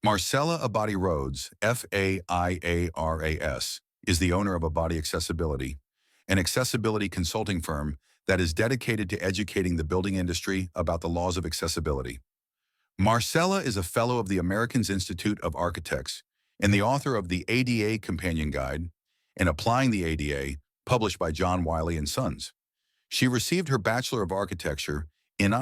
Marcela Abadi Rhoads, FAIARAS, is the owner of Abadi Accessibility, an accessibility consulting firm that is dedicated to educating the building industry about the laws of accessibility. Marcela is a fellow of the Americans Institute of Architects and the author of the ADA Companion Guide and Applying the ADA, published by John Wiley and Sons. She received her Bachelor of Architecture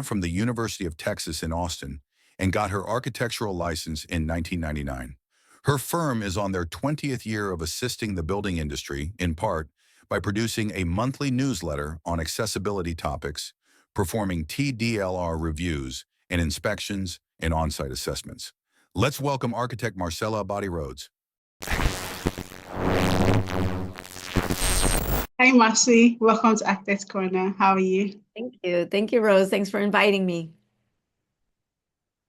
from the University of Texas in Austin and got her architectural license in 1999. Her firm is on their 20th year of assisting the building industry, in part, by producing a monthly newsletter on accessibility topics, performing TDLR reviews and inspections and on-site assessments. Let's welcome architect Marcela Abadi Rhoads. Hi, Marcy. Welcome to Architects Corner. How are you? Thank you. Thank you, Rose. Thanks for inviting me.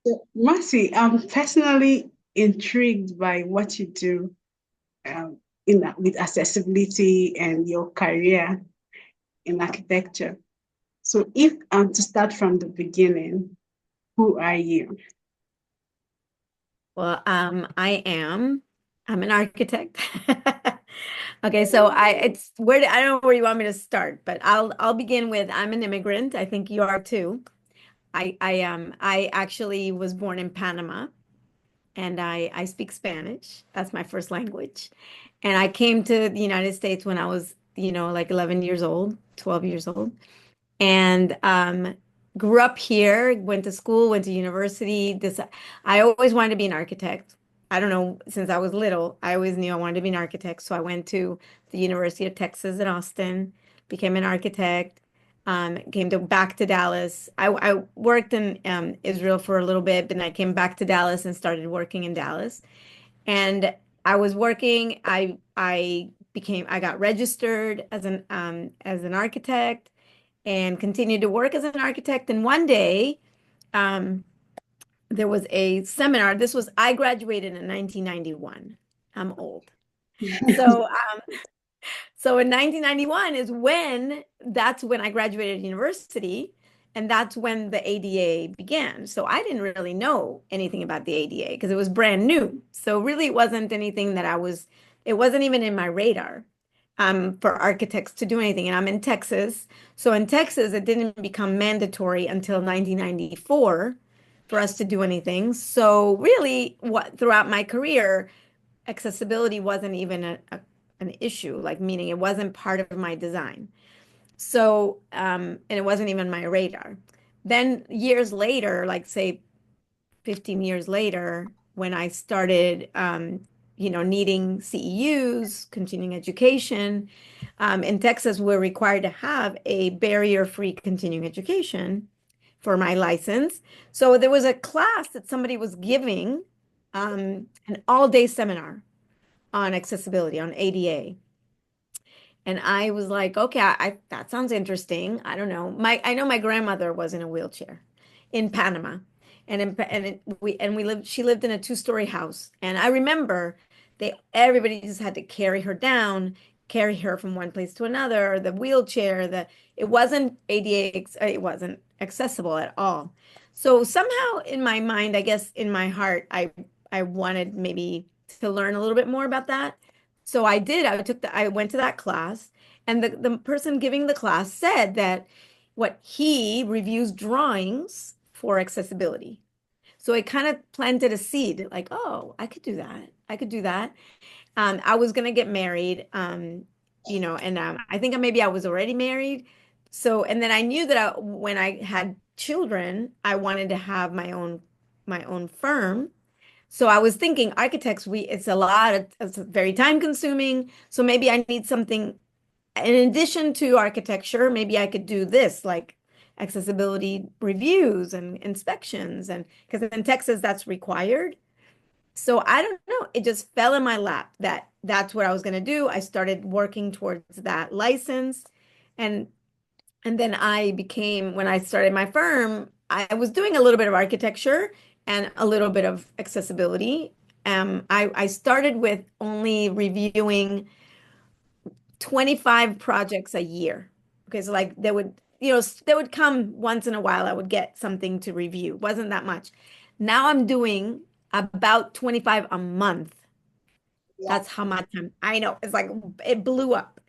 So, Marcy, I'm personally intrigued by what you do with accessibility and your career in architecture. So if I'm to start from the beginning, who are you? Well, I'm an architect. Okay, so I don't know where you want me to start, but I'll begin with I'm an immigrant. I think you are too. I actually was born in Panama, and I speak Spanish. That's my first language. And I came to the United States when I was, like 11 years old, 12 years old. And grew up here, went to school, went to university. I always wanted to be an architect. I don't know, since I was little, I always knew I wanted to be an architect. So I went to the University of Texas at Austin, became an architect, back to Dallas. I worked in Israel for a little bit, but then I came back to Dallas and started working in Dallas. And I was working, I got registered as an architect and continued to work as an architect. And one day, there was a seminar. I graduated in 1991. I'm old. So, so in 1991 that's when I graduated university, and that's when the ADA began. So I didn't really know anything about the ADA because it was brand new. So really it wasn't anything it wasn't even in my radar for architects to do anything. And I'm in Texas. So in Texas, it didn't become mandatory until 1994 for us to do anything. So really, throughout my career, accessibility wasn't even an issue, like meaning it wasn't part of my design. So, and it wasn't even my radar. Then years later, like say 15 years later, when I started, needing CEUs, continuing education, in Texas, we're required to have a barrier-free continuing education for my license. So there was a class that somebody was giving, an all-day seminar on accessibility, on ADA. And I was like, okay, that sounds interesting. I don't know. I know my grandmother was in a wheelchair in Panama. She lived in a two-story house. And I remember everybody just had to carry her down, carry her from one place to another, the wheelchair, it wasn't ADA, it wasn't accessible at all. So somehow in my mind, I guess in my heart, I wanted maybe to learn a little bit more about that. So I did. I went to that class, and the person giving the class said that he reviews drawings for accessibility. So it kind of planted a seed, like, oh, I could do that. I could do that. I was going to get married, and I think maybe I was already married. So, and then I knew that when I had children, I wanted to have my own firm. So I was thinking architects, it's very time consuming. So maybe I need something in addition to architecture. Maybe I could do this, like accessibility reviews and inspections, and because in Texas that's required. So I don't know, it just fell in my lap that's what I was going to do. I started working towards that license, and then when I started my firm, I was doing a little bit of architecture and a little bit of accessibility. I started with only reviewing 25 projects a year. Okay, so like they would come once in a while, I would get something to review. It wasn't that much. Now I'm doing about 25 a month. Yeah. That's how much I know. It's like it blew up.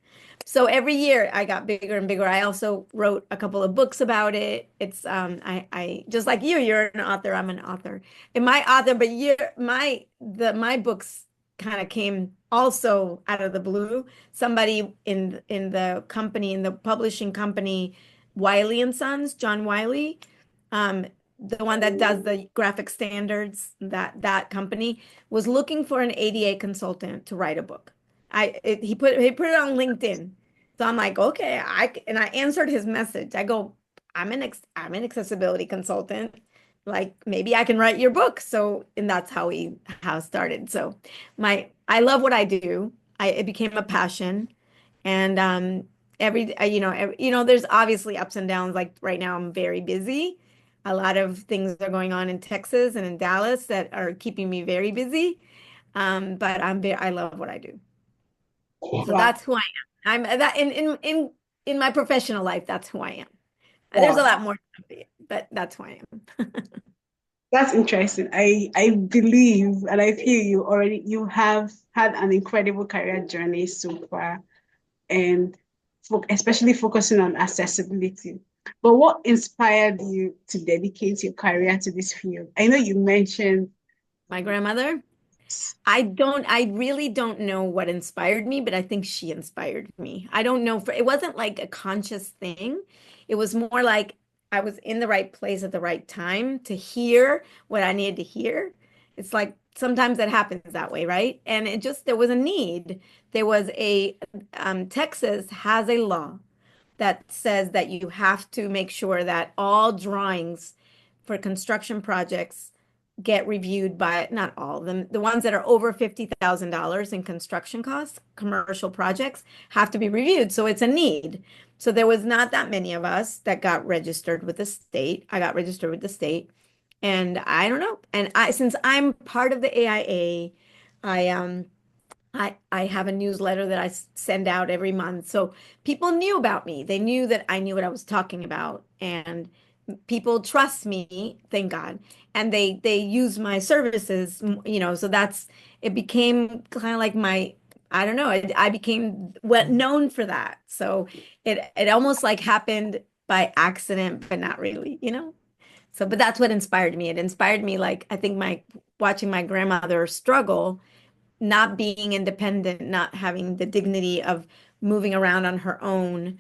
So every year I got bigger and bigger. I also wrote a couple of books about it. It's I just like you're an author, I'm an author. And my author, but my books kind of came also out of the blue. Somebody in the company, in the publishing company, Wiley and Sons, John Wiley, um, the one that does the graphic standards, that company was looking for an ADA consultant to write a book. He put it on LinkedIn. So I'm like, okay, and I answered his message. I go, I'm an accessibility consultant. Like maybe I can write your book. So and that's how it started. So I love what I do. It became a passion. And there's obviously ups and downs. Like right now I'm very busy. A lot of things are going on in Texas and in Dallas that are keeping me very busy. But I love what I do. So Wow. that's who I am. I'm that in my professional life, that's who I am. There's a Wow. lot more to it, but that's who I am. That's interesting. I believe and I feel you have had an incredible career journey so far, and especially focusing on accessibility. But what inspired you to dedicate your career to this field? I know you mentioned. My grandmother, I really don't know what inspired me, but I think she inspired me. I don't know it wasn't like a conscious thing. It was more like I was in the right place at the right time to hear what I needed to hear. It's like sometimes that happens that way, right? And there was a need. There was Texas has a law that says that you have to make sure that all drawings for construction projects get reviewed by, not all of them, the ones that are over $50,000 in construction costs, commercial projects have to be reviewed. So it's a need. So there was not that many of us that got registered with the state. I got registered with the state. And I don't know. And since I'm part of the AIA, I I have a newsletter that I send out every month. So people knew about me. They knew that I knew what I was talking about. And people trust me, thank God. And they use my services, so it became kind of like I don't know, I became known for that. So it almost like happened by accident, but not really. So, but that's what inspired me. It inspired me, like, I think watching my grandmother struggle, not being independent, not having the dignity of moving around on her own.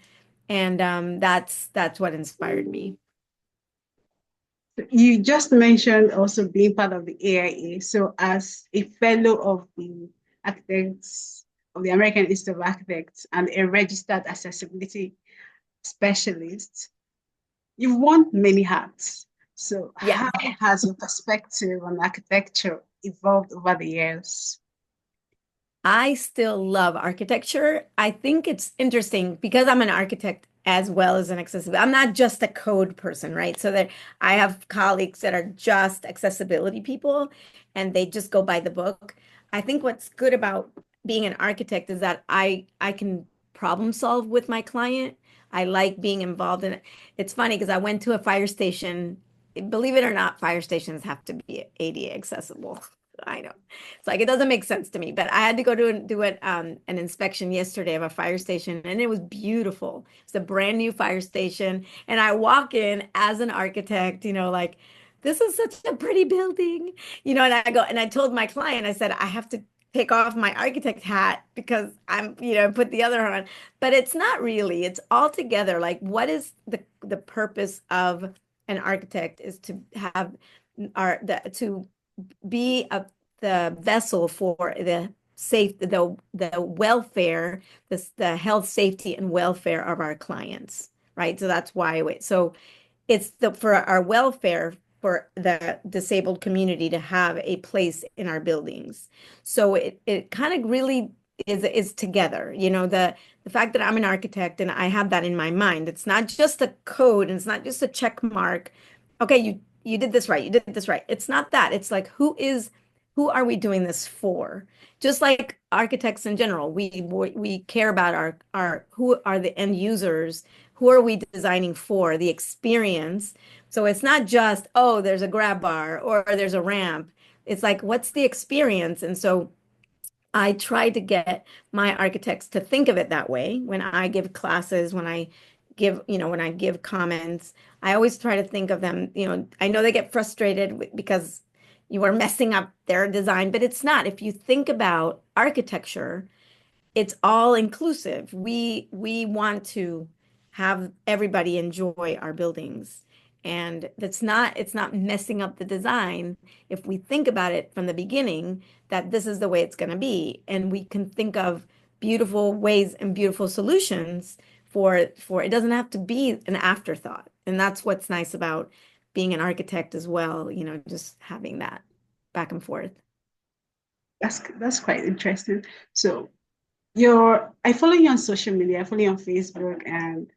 And that's what inspired me. You just mentioned also being part of the AIA. So, as a fellow of the architects of the American Institute of Architects and a registered accessibility specialist, you've worn many hats. So, Yeah. how has your perspective on architecture evolved over the years? I still love architecture. I think it's interesting because I'm an architect as well as an accessibility. I'm not just a code person, right? So that I have colleagues that are just accessibility people and they just go by the book. I think what's good about being an architect is that I can problem solve with my client. I like being involved in it. It's funny because I went to a fire station. Believe it or not, fire stations have to be ADA accessible. I know. It's like it doesn't make sense to me, but I had to go do an inspection yesterday of a fire station, and it was beautiful. It's a brand new fire station, and I walk in as an architect, like this is such a pretty building, and I told my client, I said I have to take off my architect hat because I'm, put the other on, but it's not really. It's all together. Like, what is the purpose of an architect is to have to be the vessel for the welfare, the health, safety, and welfare of our clients, right? So that's why so it's for our welfare for the disabled community to have a place in our buildings. So it kind of really is together. The fact that I'm an architect and I have that in my mind. It's not just a code and it's not just a check mark. Okay, you did this right. You did this right. It's not that. It's like who are we doing this for? Just like architects in general, we care about our who are the end users, who are we designing for, the experience. So it's not just, oh, there's a grab bar or there's a ramp. It's like, what's the experience? And so I try to get my architects to think of it that way when I give classes, when I give, when I give comments. I always try to think of them, I know they get frustrated because you are messing up their design, but it's not. If you think about architecture, it's all inclusive. We want to have everybody enjoy our buildings. And it's not messing up the design if we think about it from the beginning that this is the way it's going to be. And we can think of beautiful ways and beautiful solutions for it doesn't have to be an afterthought. And that's what's nice about being an architect as well, just having that back and forth. That's quite interesting. So I follow you on social media, I follow you on Facebook, and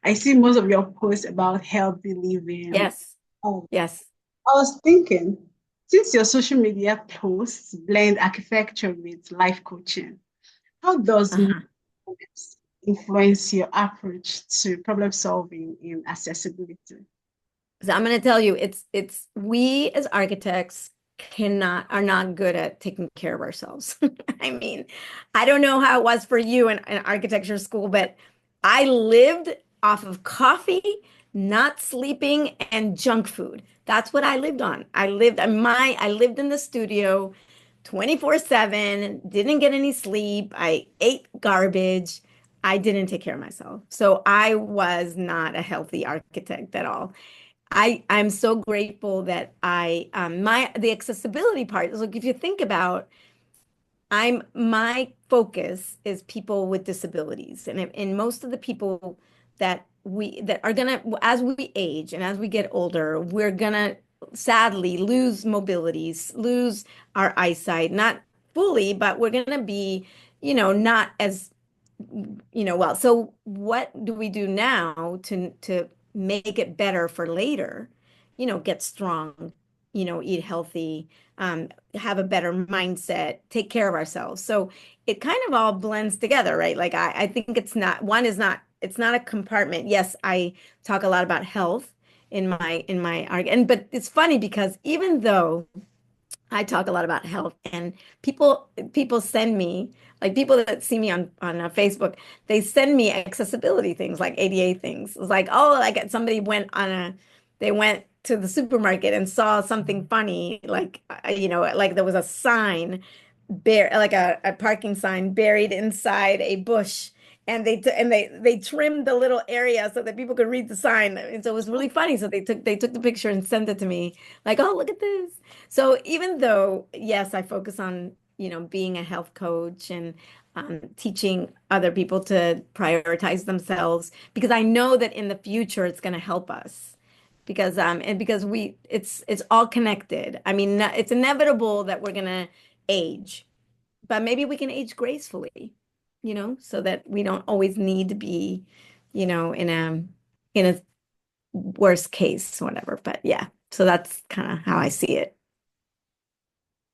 I see most of your posts about healthy living. Yes. Oh, Yes. I was thinking, since your social media posts blend architecture with life coaching, how does Uh-huh. mindfulness influence your approach to problem solving in accessibility? So I'm going to tell you, it's we as architects are not good at taking care of ourselves. I mean, I don't know how it was for you in architecture school, but I lived off of coffee, not sleeping, and junk food. That's what I lived on. I lived in the studio 24/7, didn't get any sleep. I ate garbage. I didn't take care of myself. So I was not a healthy architect at all. I'm so grateful that the accessibility part is, like, if you think about, my focus is people with disabilities, and most of the people that are gonna, as we age and as we get older, we're gonna sadly lose mobilities, lose our eyesight, not fully, but we're gonna be, not as well. So what do we do now to make it better for later? Get strong, eat healthy, have a better mindset, take care of ourselves. So it kind of all blends together, right? Like I think it's not a compartment. Yes, I talk a lot about health in my argument, but it's funny because even though I talk a lot about health, and people send me, like, people that see me on Facebook, they send me accessibility things, like ADA things. It's like, oh, like somebody they went to the supermarket and saw something funny, like, like there was a sign like a parking sign buried inside a bush, and they trimmed the little area so that people could read the sign, and so it was really funny. So they took the picture and sent it to me, like, oh, look at this. So even though, yes, I focus on, being a health coach and teaching other people to prioritize themselves, because I know that in the future it's going to help us, because it's all connected. I mean, it's inevitable that we're going to age, but maybe we can age gracefully, so that we don't always need to be, in a worst case, whatever. But yeah, so that's kind of how I see it.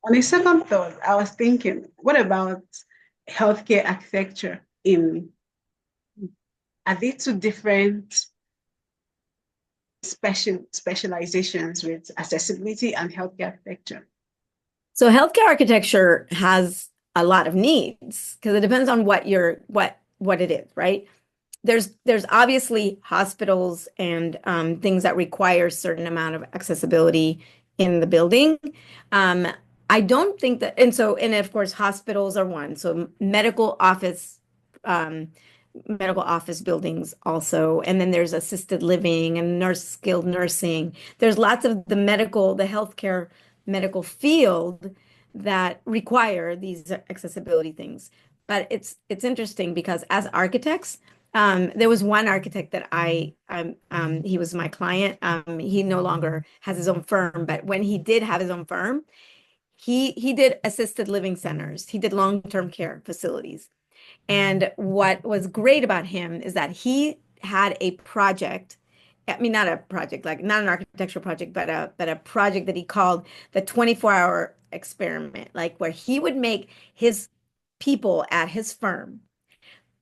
On a second thought, I was thinking, what about healthcare architecture are they two different specializations with accessibility and healthcare architecture? So healthcare architecture has a lot of needs because it depends on what it is, right? There's obviously hospitals and things that require a certain amount of accessibility in the building. Um, I don't think that, and of course, hospitals are one. So medical office buildings also, and then there's assisted living and skilled nursing. There's lots of the healthcare medical field that require these accessibility things. But it's interesting because as architects, there was one architect that he was my client. He no longer has his own firm, but when he did have his own firm, he did assisted living centers. He did long-term care facilities. And what was great about him is that he had a project. I mean, not a project, like not an architectural project, but a project that he called the 24-hour experiment, like where he would make his people at his firm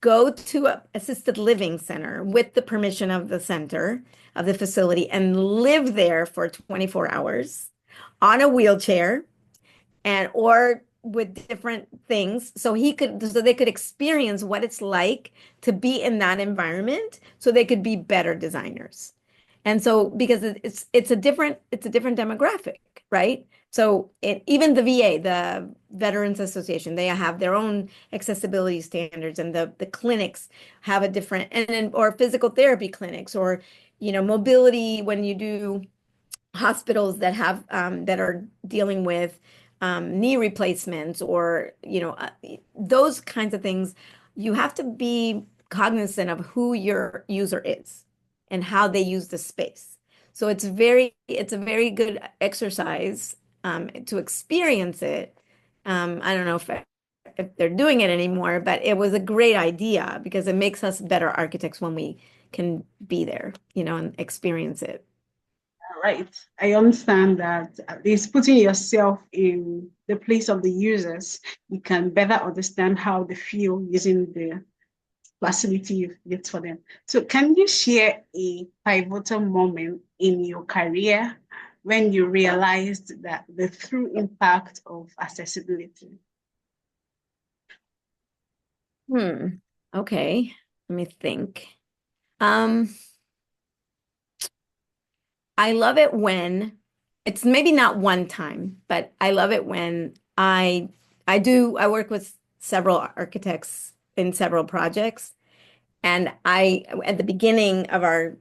go to a assisted living center with the permission of the center, of the facility, and live there for 24 hours on a wheelchair, and or with different things so they could experience what it's like to be in that environment so they could be better designers. And so because it's a different demographic, right? So even the VA, the Veterans Association, they have their own accessibility standards, and the clinics have a different, and then or physical therapy clinics, or mobility when you do hospitals that have that are dealing with knee replacements, or those kinds of things. You have to be cognizant of who your user is and how they use the space. So it's a very good exercise to experience it. I don't know if they're doing it anymore, but it was a great idea because it makes us better architects when we can be there, and experience it. Right. I understand that at least putting yourself in the place of the users, you can better understand how they feel using the facility you've built for them. So can you share a pivotal moment in your career when you realized that the true impact of accessibility? Okay. Let me think. Um, I love it when it's maybe not one time, but I love it when I work with several architects in several projects. And at the beginning of our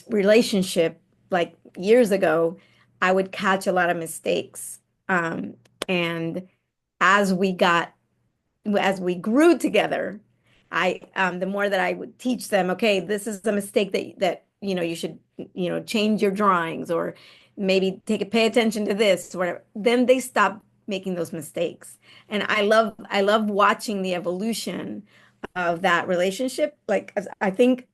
relationship, like years ago, I would catch a lot of mistakes. And as we got as we grew together, the more that I would teach them, okay, this is a mistake that you should change your drawings, or maybe pay attention to this or whatever. Then they stop making those mistakes, and I love watching the evolution of that relationship. Like I think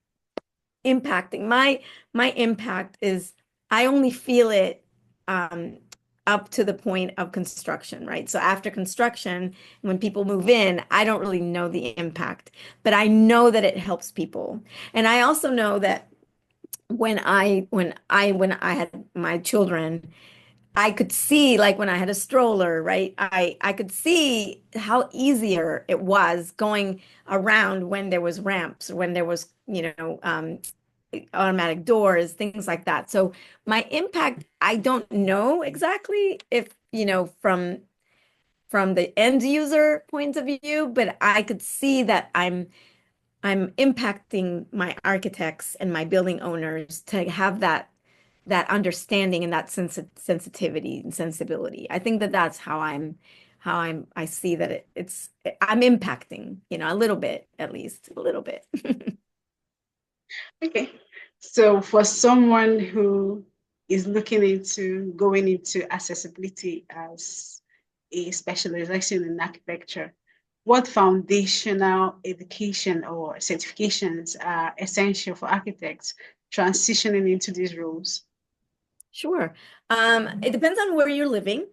impacting my impact is I only feel it um, up to the point of construction, right? So after construction, when people move in, I don't really know the impact, but I know that it helps people. And I also know that when I had my children, I could see, like when I had a stroller, right? I could see how easier it was going around when there was ramps, when there was, automatic doors, things like that. So my impact, I don't know exactly if, from the end user point of view, but I could see that I'm impacting my architects and my building owners to have that understanding and that sensitivity and sensibility. I think that that's I see that I'm impacting, a little bit, at least a little bit. Okay. So for someone who is looking into going into accessibility as a specialization in architecture, what foundational education or certifications are essential for architects transitioning into these roles? Sure. It depends on where you're living,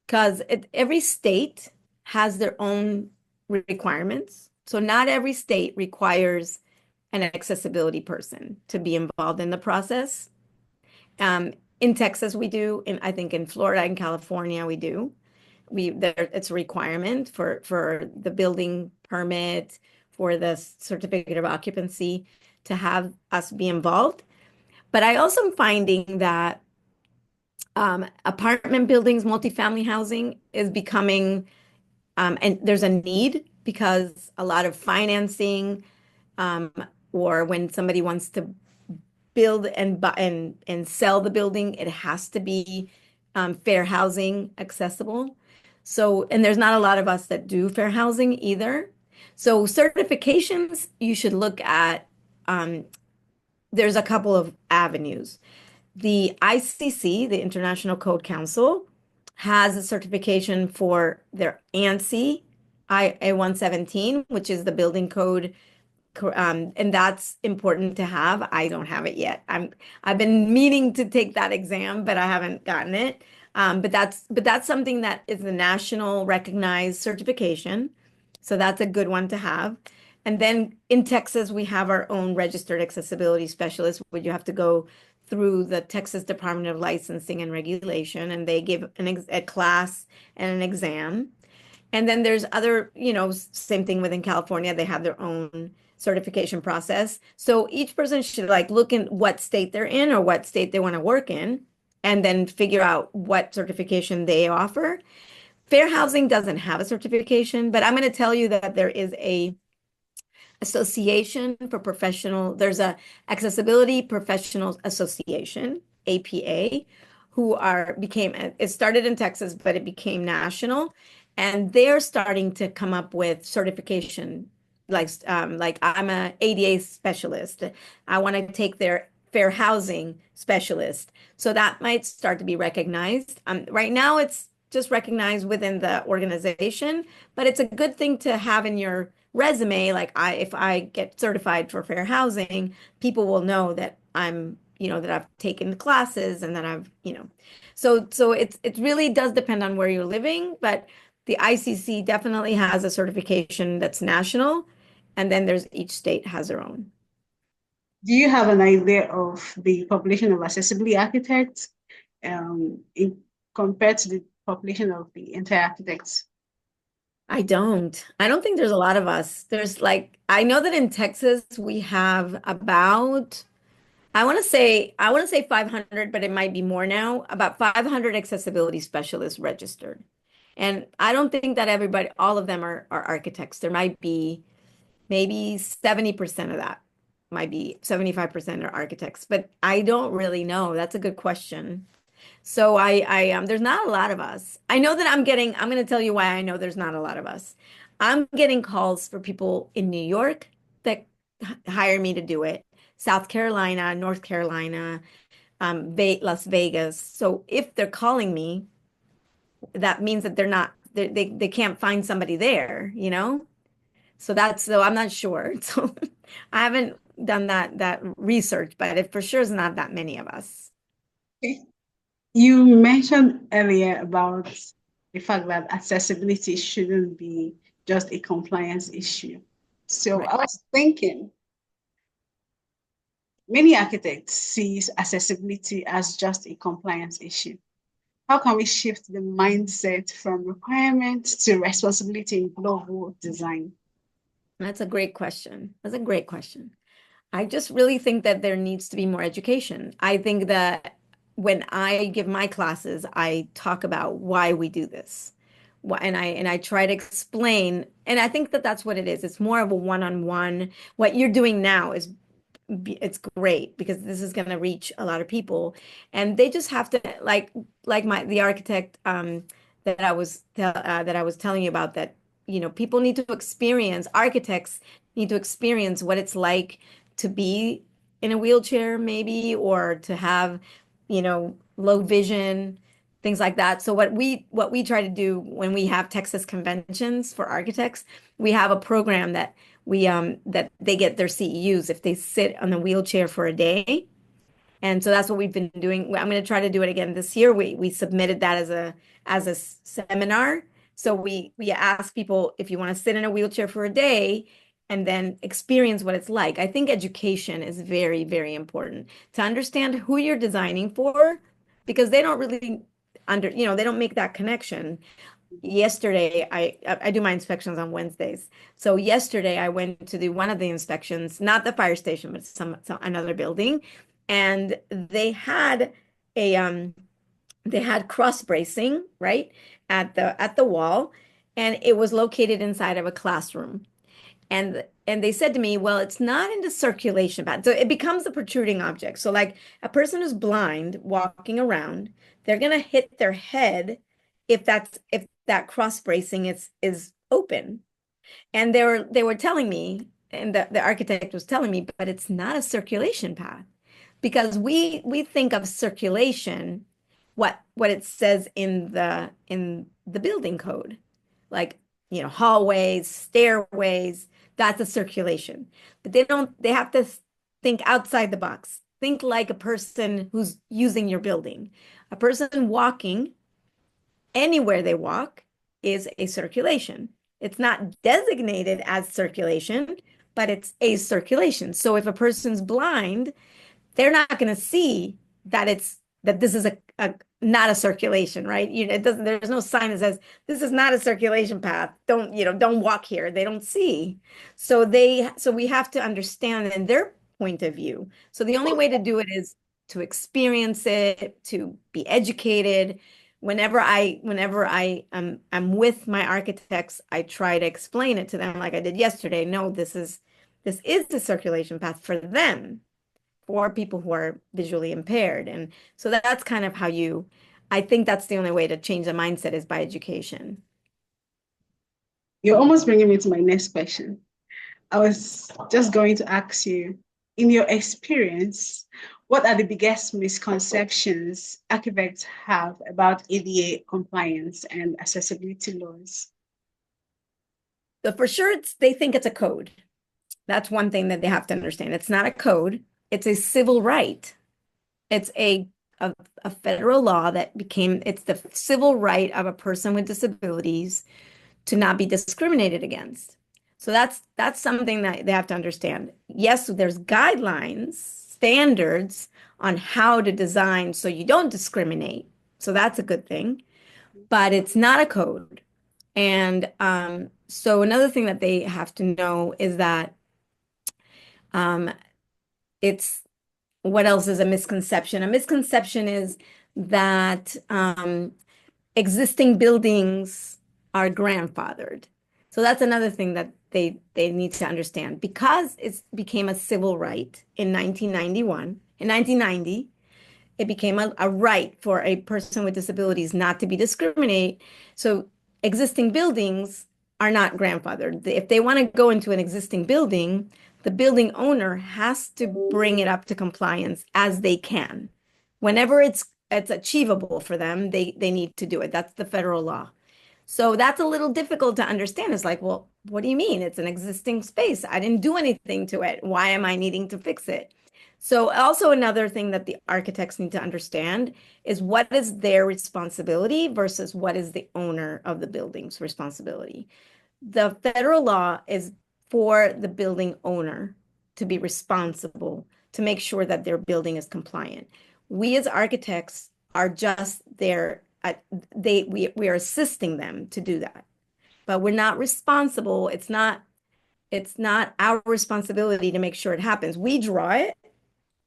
because every state has their own requirements. So not every state requires an accessibility person to be involved in the process. In Texas, we do. I think in Florida and California, we do. It's a requirement for the building permit, for the certificate of occupancy, to have us be involved. But I also am finding that apartment buildings, multifamily housing is becoming, and there's a need because a lot of financing, um, or when somebody wants to build and buy and sell the building, it has to be fair housing accessible. So, and there's not a lot of us that do fair housing either. So certifications, you should look at, there's a couple of avenues. The ICC, the International Code Council, has a certification for their ANSI IA 117, which is the building code, and that's important to have. I don't have it yet. I've been meaning to take that exam, but I haven't gotten it. But that's something that is a national recognized certification. So that's a good one to have. And then in Texas, we have our own registered accessibility specialist, where you have to go through the Texas Department of Licensing and Regulation, and they give a class and an exam. And then there's other, same thing within California, they have their own certification process. So each person should like look in what state they're in or what state they want to work in, and then figure out what certification they offer. Fair housing doesn't have a certification, but I'm going to tell you that there is a association for professional, there's a Accessibility Professionals Association, APA, it started in Texas, but it became national. And they're starting to come up with certification, like I'm a ADA specialist. I want to take their fair housing specialist. So that might start to be recognized. Right now, it's just recognized within the organization, but it's a good thing to have in your resume. Like if I get certified for fair housing, people will know that that I've taken classes and that so it really does depend on where you're living, but the ICC definitely has a certification that's national, and then there's each state has their own. Do you have an idea of the population of accessibility architects compared to the population of the entire architects? I don't think there's a lot of us. I know that in Texas we have about, I want to say 500, but it might be more now, about 500 accessibility specialists registered. And I don't think that all of them are architects. There might be maybe 70% of that, might be 75% are architects, but I don't really know. That's a good question. So there's not a lot of us. I know that I'm going to tell you why I know there's not a lot of us. I'm getting calls for people in New York that hire me to do it, South Carolina, North Carolina, Las Vegas. So if they're calling me, that means that they can't find somebody there, So I'm not sure. So I haven't done that research, but it for sure is not that many of us. Okay. You mentioned earlier about the fact that accessibility shouldn't be just a compliance issue. So Right. I was thinking, many architects see accessibility as just a compliance issue. How can we shift the mindset from requirement to responsibility in global design? That's a great question. That's a great question. I just really think that there needs to be more education. I think that when I give my classes, I talk about why we do this. And I try to explain, and I think that that's what it is. It's more of a one-on-one. What you're doing now it's great because this is going to reach a lot of people, and they just have to like the architect that I was telling you about, that people need to experience, architects need to experience what it's like to be in a wheelchair maybe, or to have low vision, things like that. So what we try to do when we have Texas conventions for architects, we have a program that they get their CEUs if they sit on the wheelchair for a day. And so that's what we've been doing. I'm going to try to do it again this year. We submitted that as a seminar. So we ask people if you want to sit in a wheelchair for a day and then experience what it's like. I think education is very, very important to understand who you're designing for, because they don't really they don't make that connection. Yesterday, I do my inspections on Wednesdays. So yesterday I went to do one of the inspections, not the fire station, but another building, and they had cross bracing right at the wall, and it was located inside of a classroom. And they said to me, well, it's not in the circulation path. So it becomes a protruding object. So like a person who's blind walking around, they're gonna hit their head if that cross bracing is open. And they were telling me, and the architect was telling me, but it's not a circulation path, because we think of circulation, what it says in the building code, like hallways, stairways, that's a circulation. But they have to think outside the box. Think like a person who's using your building. A person walking, anywhere they walk is a circulation. It's not designated as circulation, but it's a circulation. So if a person's blind, they're not going to see that this is a not a circulation, right? It doesn't, there's no sign that says this is not a circulation path. Don't walk here. They don't see. So we have to understand in their point of view. So the only way to do it is to experience it, to be educated. I'm with my architects, I try to explain it to them like I did yesterday. No, this is the circulation path for them, for people who are visually impaired. And so that's kind of I think that's the only way to change the mindset is by education. You're almost bringing me to my next question. I was just going to ask you, in your experience, what are the biggest misconceptions architects have about ADA compliance and accessibility laws? So for sure, they think it's a code. That's one thing that they have to understand. It's not a code. It's a civil right. It's a federal law it's the civil right of a person with disabilities to not be discriminated against. So that's something that they have to understand. Yes, there's guidelines, standards on how to design so you don't discriminate. So that's a good thing, but it's not a code. And so another thing that they have to know is that um, it's what else is a misconception? A misconception is that existing buildings are grandfathered. So that's another thing that they need to understand. Because it became a civil right in 1991, in 1990, it became a right for a person with disabilities not to be discriminated. So existing buildings are not grandfathered. If they want to go into an existing building, the building owner has to bring it up to compliance as they can. Whenever it's achievable for them, they need to do it. That's the federal law. So that's a little difficult to understand. It's like, well, what do you mean? It's an existing space. I didn't do anything to it. Why am I needing to fix it? So also another thing that the architects need to understand is what is their responsibility versus what is the owner of the building's responsibility. The federal law is for the building owner to be responsible to make sure that their building is compliant. We as architects are just there. We are assisting them to do that, but we're not responsible. It's not our responsibility to make sure it happens. We draw it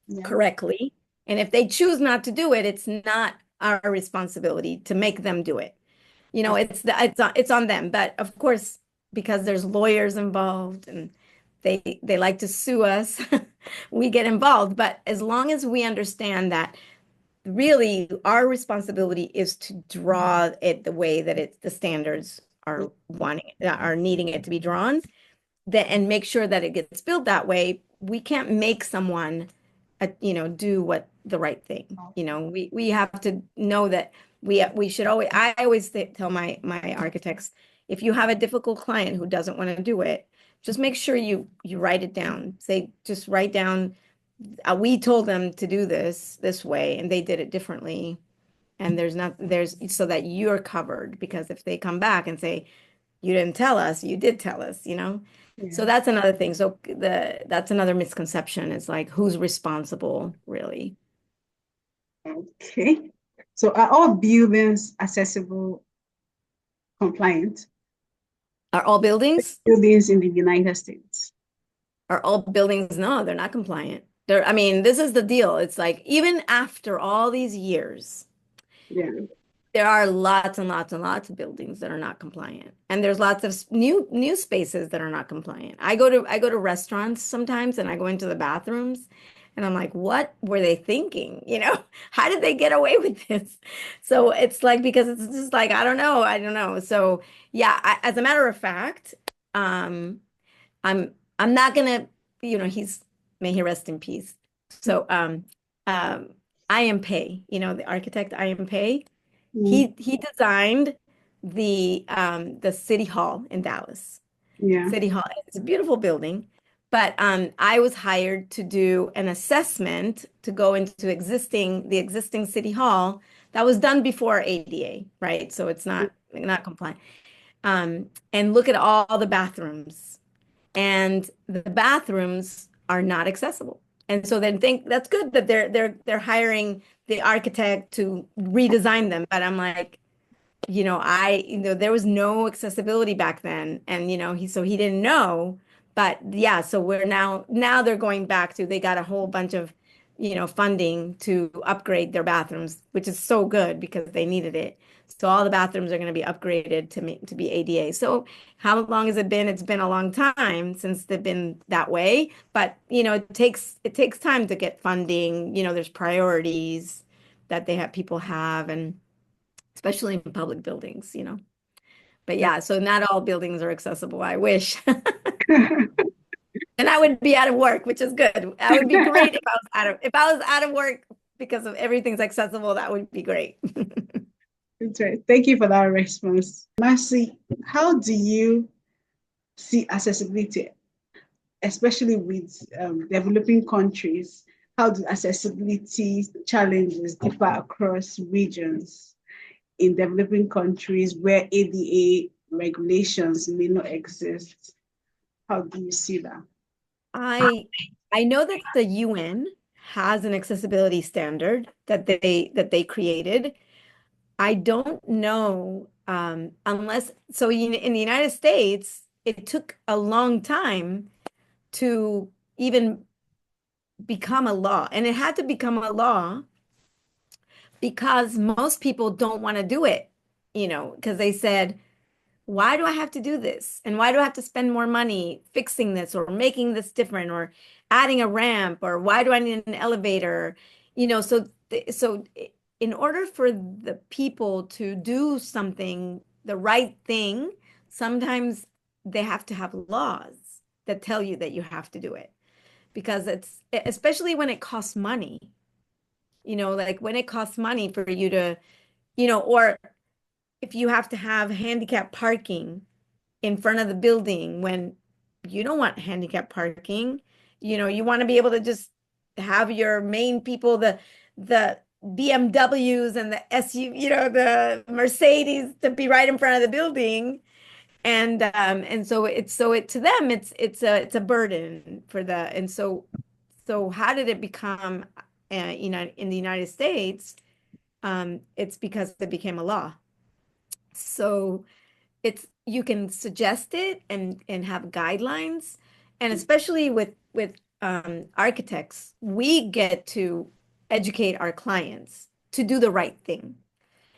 Yeah. correctly, and if they choose not to do it, it's not our responsibility to make them do it. It's on them. But of course, because there's lawyers involved and they like to sue us, we get involved. But as long as we understand that really our responsibility is to draw it the way that the standards are needing it to be drawn, and make sure that it gets built that way. We can't make someone do what the right thing. We have to know that we should always, I always tell my architects, if you have a difficult client who doesn't want to do it, just make sure you write it down. Just write down, we told them to do this way and they did it differently. And there's so that you're covered, because if they come back and say, you didn't tell us, you did tell us. So Yeah. that's another thing. So that's another misconception, is like, who's responsible really? Okay. So are all buildings accessible compliant? Are all buildings? Buildings in the United States. Are all buildings? No, they're not compliant. I mean, this is the deal. It's like, even after all these years, Yeah. there are lots and lots and lots of buildings that are not compliant. And there's lots of new spaces that are not compliant. I go to restaurants sometimes, and I go into the bathrooms and I'm like, what were they thinking? How did they get away with this? So it's like, because it's just like, I don't know. So yeah, as a matter of fact, I'm not gonna, may he rest in peace. So um I am Pei, the architect I am Pei. Mm, He designed the city hall in Dallas. yeah. City Hall. It's a beautiful building, but I was hired to do an assessment to go into the existing city hall that was done before ADA, right? So it's not compliant. And look at all the bathrooms, and the bathrooms are not accessible. And so then think that's good that they're hiring the architect to redesign them. But I'm like, there was no accessibility back then, and he didn't know. But yeah, so we're now they're going back to they got a whole bunch of funding to upgrade their bathrooms, which is so good because they needed it. So all the bathrooms are going to be upgraded to be ADA. So how long has it been? It's been a long time since they've been that way, but it takes time to get funding. There's priorities that they have people have, and especially in public buildings. But Yeah. yeah, so not all buildings are accessible. I wish. And I would be out of work, which is good. That would be great if I was out of work because of everything's accessible, that would be great. That's right. Thank you for that response. Marcy, how do you see accessibility, especially with developing countries? How do accessibility challenges differ across regions in developing countries where ADA regulations may not exist? How do you see that? I I know that the UN has an accessibility standard that they created. I don't know unless so in the United States, it took a long time to even become a law. And it had to become a law because most people don't want to do it, because they said, why do I have to do this? And why do I have to spend more money fixing this or making this different or adding a ramp, or why do I need an elevator? So in order for the people to do something, the right thing, sometimes they have to have laws that tell you that you have to do it because especially when it costs money, like when it costs money for you to, or if you have to have handicap parking in front of the building when you don't want handicap parking. You want to be able to just have your main people, the BMWs and the the Mercedes to be right in front of the building. And so to them it's a burden for the and so how did it become in the United States? It's because it became a law. So it's you can suggest it and have guidelines, and especially with architects, we get to educate our clients to do the right thing,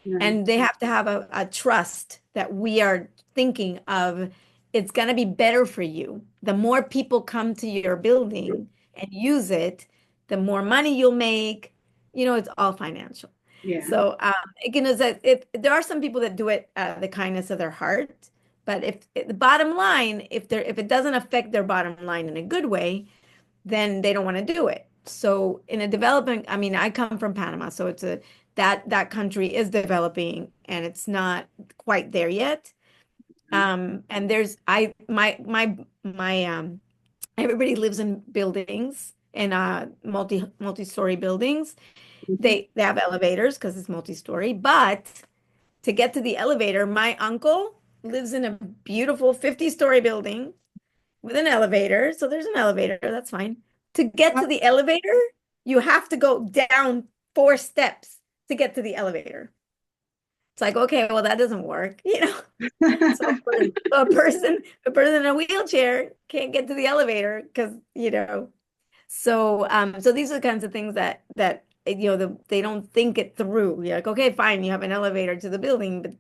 Right. and they have to have a trust that we are thinking of it's going to be better for you. The more people come to your building and use it, the more money you'll make. It's all financial. Yeah. So, again, is that if there are some people that do it the kindness of their heart, but if the bottom line, if it doesn't affect their bottom line in a good way, then they don't want to do it. So in a developing, I mean, I come from Panama, so that country is developing and it's not quite there yet. And there's I my everybody lives in buildings in multi-story buildings. Mhm. They have elevators because it's multi-story, but to get to the elevator, my uncle lives in a beautiful 50-story building with an elevator. So there's an elevator, that's fine. To get to the elevator, you have to go down 4 steps to get to the elevator. It's like, okay, well, that doesn't work. So a person in a wheelchair can't get to the elevator because. So these are the kinds of things that they don't think it through. You're like, okay, fine, you have an elevator to the building, but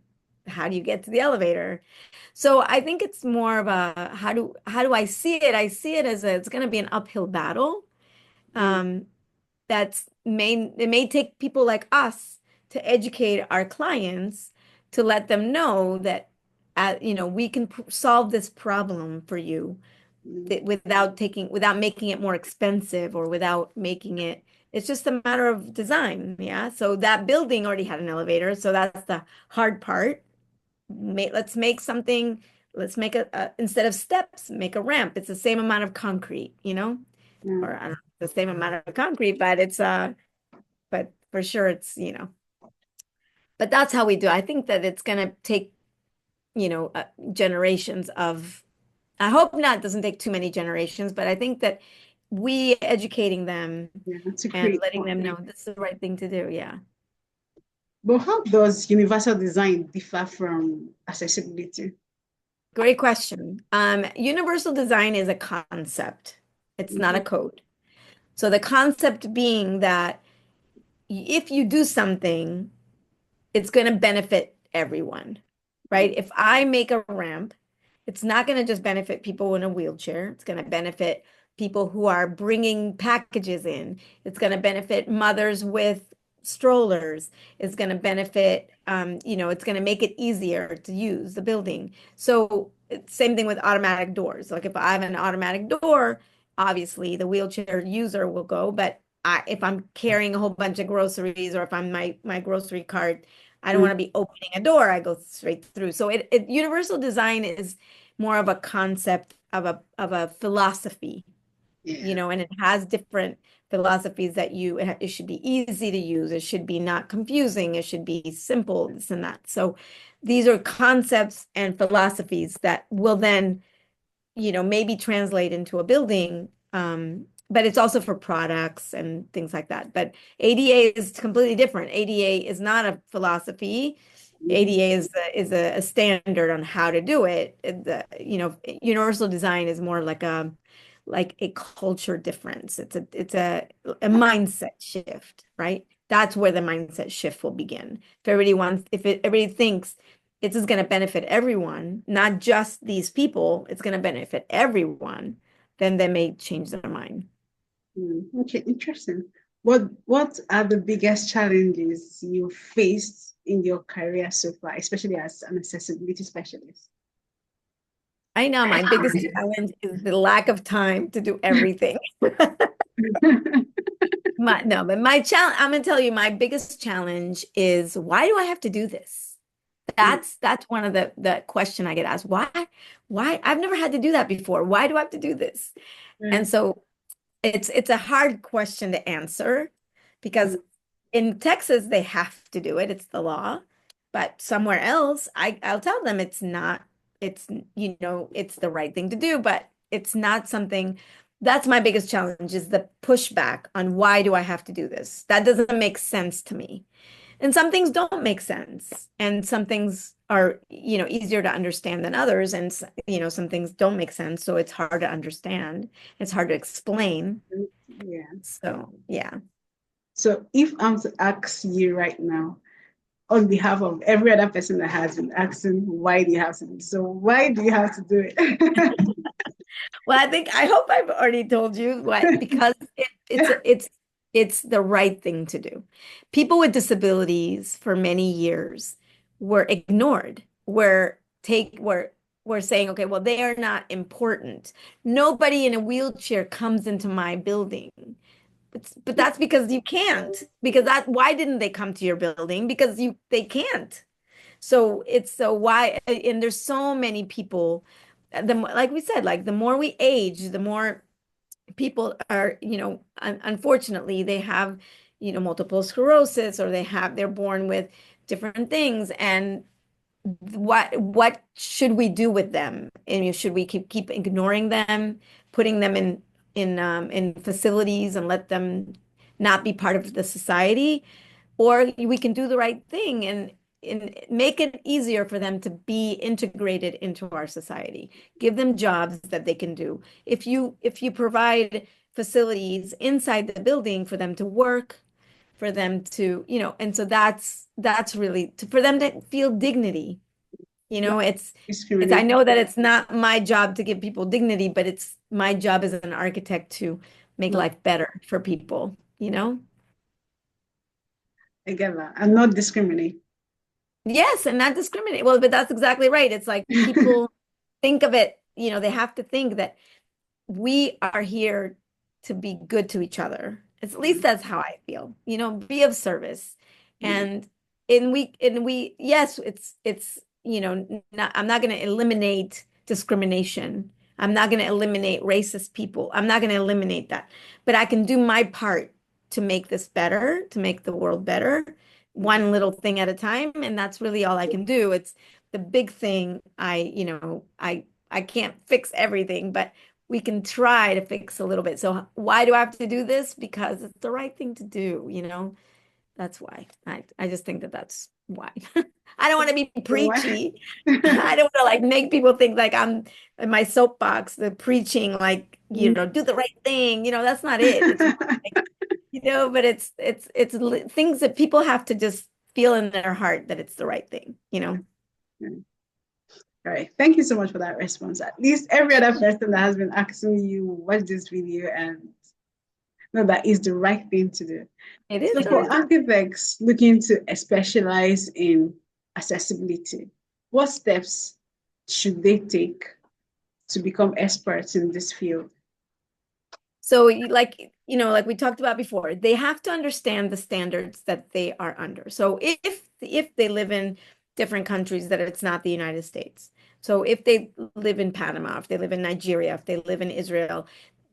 how do you get to the elevator? So I think it's more of a how do I see it? I see it as it's going to be an uphill battle. Yeah. Um, it may take people like us to educate our clients to let them know that we can solve this problem for you Mm. without making it more expensive or without making it's just a matter of design. Yeah. So that building already had an elevator. So that's the hard part. Let's make something, let's make instead of steps, make a ramp. It's the same amount of concrete. Yeah. Or I don't know, the same amount of concrete, but for sure but that's how we do it. I think that it's going to take, generations of, I hope not, it doesn't take too many generations, but I think that we educating them Yeah, to and create letting more. them know this is the right thing to do. Yeah. But how does universal design differ from accessibility? Great question. Universal design is a concept. It's not a Mhm. code. So the concept being that if you do something, it's going to benefit everyone, right? If I make a ramp, it's not going to just benefit people in a wheelchair. It's going to benefit people who are bringing packages in. It's going to benefit mothers with strollers. It's going to benefit, it's going to make it easier to use the building. So same thing with automatic doors. Like if I have an automatic door, obviously the wheelchair user will go, but if I'm carrying a whole bunch of groceries or if I'm my grocery cart, I don't want to be opening a door. I go straight through. So universal design is more of a concept of a philosophy, Yeah. and it has different philosophies that it should be easy to use. It should be not confusing. It should be simple, this and that. So these are concepts and philosophies that will then maybe translate into a building. But it's also for products and things like that. But ADA is completely different. ADA is not a philosophy. Mhm. ADA is a standard on how to do it. Universal design is more like a culture difference. It's a mindset shift, right? That's where the mindset shift will begin. Everybody thinks this is going to benefit everyone, not just these people, it's going to benefit everyone, then they may change their mind. Okay, interesting. What are the biggest challenges you faced in your career so far, especially as an accessibility specialist? I know my biggest challenge is the lack of time to do everything. No, but my challenge, I'm going to tell you, my biggest challenge is why do I have to do this? That's one of the question I get asked. Why? I've never had to do that before. Why do I have to do this? And so it's a hard question to answer because in Texas they have to do it. It's the law. But somewhere else, I'll tell them it's not, it's the right thing to do, but it's not something. That's my biggest challenge is the pushback on why do I have to do this? That doesn't make sense to me. And some things don't make sense. And some things are, easier to understand than others. And, some things don't make sense. So it's hard to understand. It's hard to explain. Yeah. So, yeah. So if I'm to ask you right now, on behalf of every other person that has been asking, why do you have to do it? So why do you have to do it? Well, I hope I've already told you why, because it's the right thing to do. People with disabilities for many years were ignored. We're saying, okay, well, they are not important. Nobody in a wheelchair comes into my building. But that's because you can't. Because why didn't they come to your building? Because they can't. So why, and there's so many people, like we said, like the more we age, the more people are, unfortunately, they have, multiple sclerosis or they're born with different things. And what should we do with them? And should we keep ignoring them, putting them in facilities and let them not be part of the society? Or we can do the right thing and make it easier for them to be integrated into our society. Give them jobs that they can do. If you provide facilities inside the building for them to work, for them to, and so that's really for them to feel dignity. I Discrimination. know that it's not my job to give people dignity, but it's my job as an architect to make No, life better for people. I get that. And not discriminate. Yes, and not discriminate. Well, but that's exactly right. It's like people think of it, they have to think that we are here to be good to each other. At least that's how I feel, be of service. And yes, it's, I'm not going to eliminate discrimination. I'm not going to eliminate racist people. I'm not going to eliminate that. But I can do my part to make this better, to make the world better, one little thing at a time. And that's really all I can do. It's the big thing. I can't fix everything, but we can try to fix a little bit. So why do I have to do this? Because it's the right thing to do, you know? That's why. I just think that that's why. I don't want to be preachy. I don't want to like make people think like I'm in my soapbox, the preaching, like, you know, do the right thing. You know, that's not it. It's more like, you know, but things that people have to just feel in their heart that it's the right thing, you know. All right. Thank you so much for that response. At least every other person that has been asking you watch this video and know that is the right thing to do. It is So the for right thing. architects looking to specialize in accessibility, what steps should they take to become experts in this field? So like, you know, like we talked about before, they have to understand the standards that they are under. So if they live in different countries that it's not the United States. So if they live in Panama, if they live in Nigeria, if they live in Israel,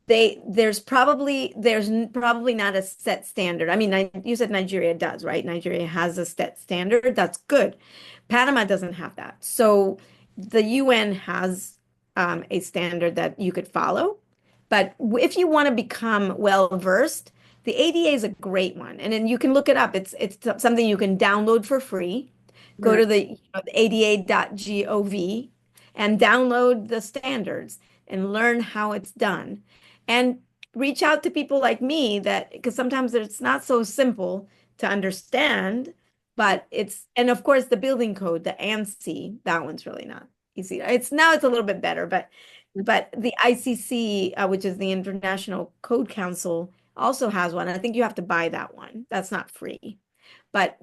there's probably not a set standard. I mean, you said Nigeria does, right? Nigeria has a set standard. That's good. Panama doesn't have that. So the UN has a standard that you could follow. But if you want to become well versed, the ADA is a great one. And then you can look it up. It's something you can download for free. Go to the, the ada.gov and download the standards and learn how it's done. And reach out to people like me that, because sometimes it's not so simple to understand, but and of course the building code, the ANSI, that one's really not easy. It's a little bit better, but the ICC, which is the International Code Council, also has one. I think you have to buy that one. That's not free. But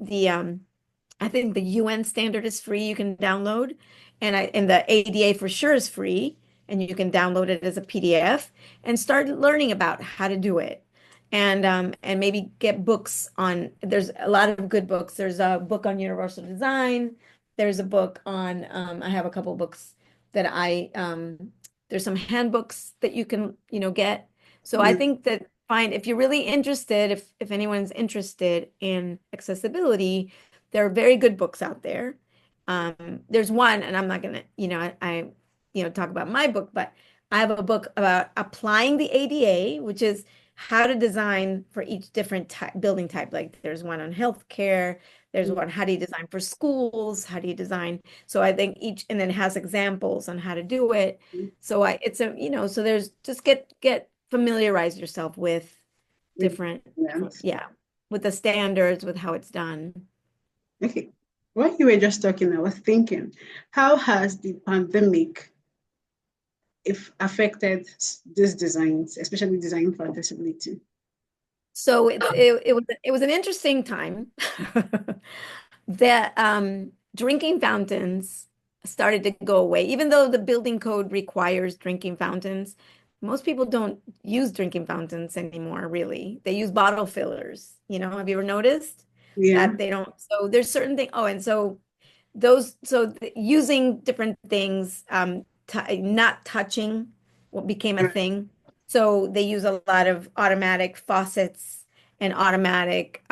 I think the UN standard is free. You can download, and the ADA for sure is free, and you can download it as a PDF and start learning about how to do it. And maybe get books on. There's a lot of good books. There's a book on universal design. There's a book on. I have a couple books that there's some handbooks that you can, get. So I think that if you're really interested, if anyone's interested in accessibility, there are very good books out there. There's one, and I'm not gonna, talk about my book, but I have a book about applying the ADA, which is how to design for each different building type. Like there's one on healthcare, there's one, how do you design for schools? How do you design? So I think and then it has examples on how to do it. So so there's just get familiarize yourself with different, with the standards, with how it's done. Okay. When you were just talking, I was thinking, how has the pandemic affected these designs, especially design for accessibility? So it was an interesting time. The drinking fountains started to go away, even though the building code requires drinking fountains. Most people don't use drinking fountains anymore, really. They use bottle fillers. Have you ever noticed that they don't? So there's certain things. Oh, and so using different things, not touching what became a thing. So they use a lot of automatic faucets and automatic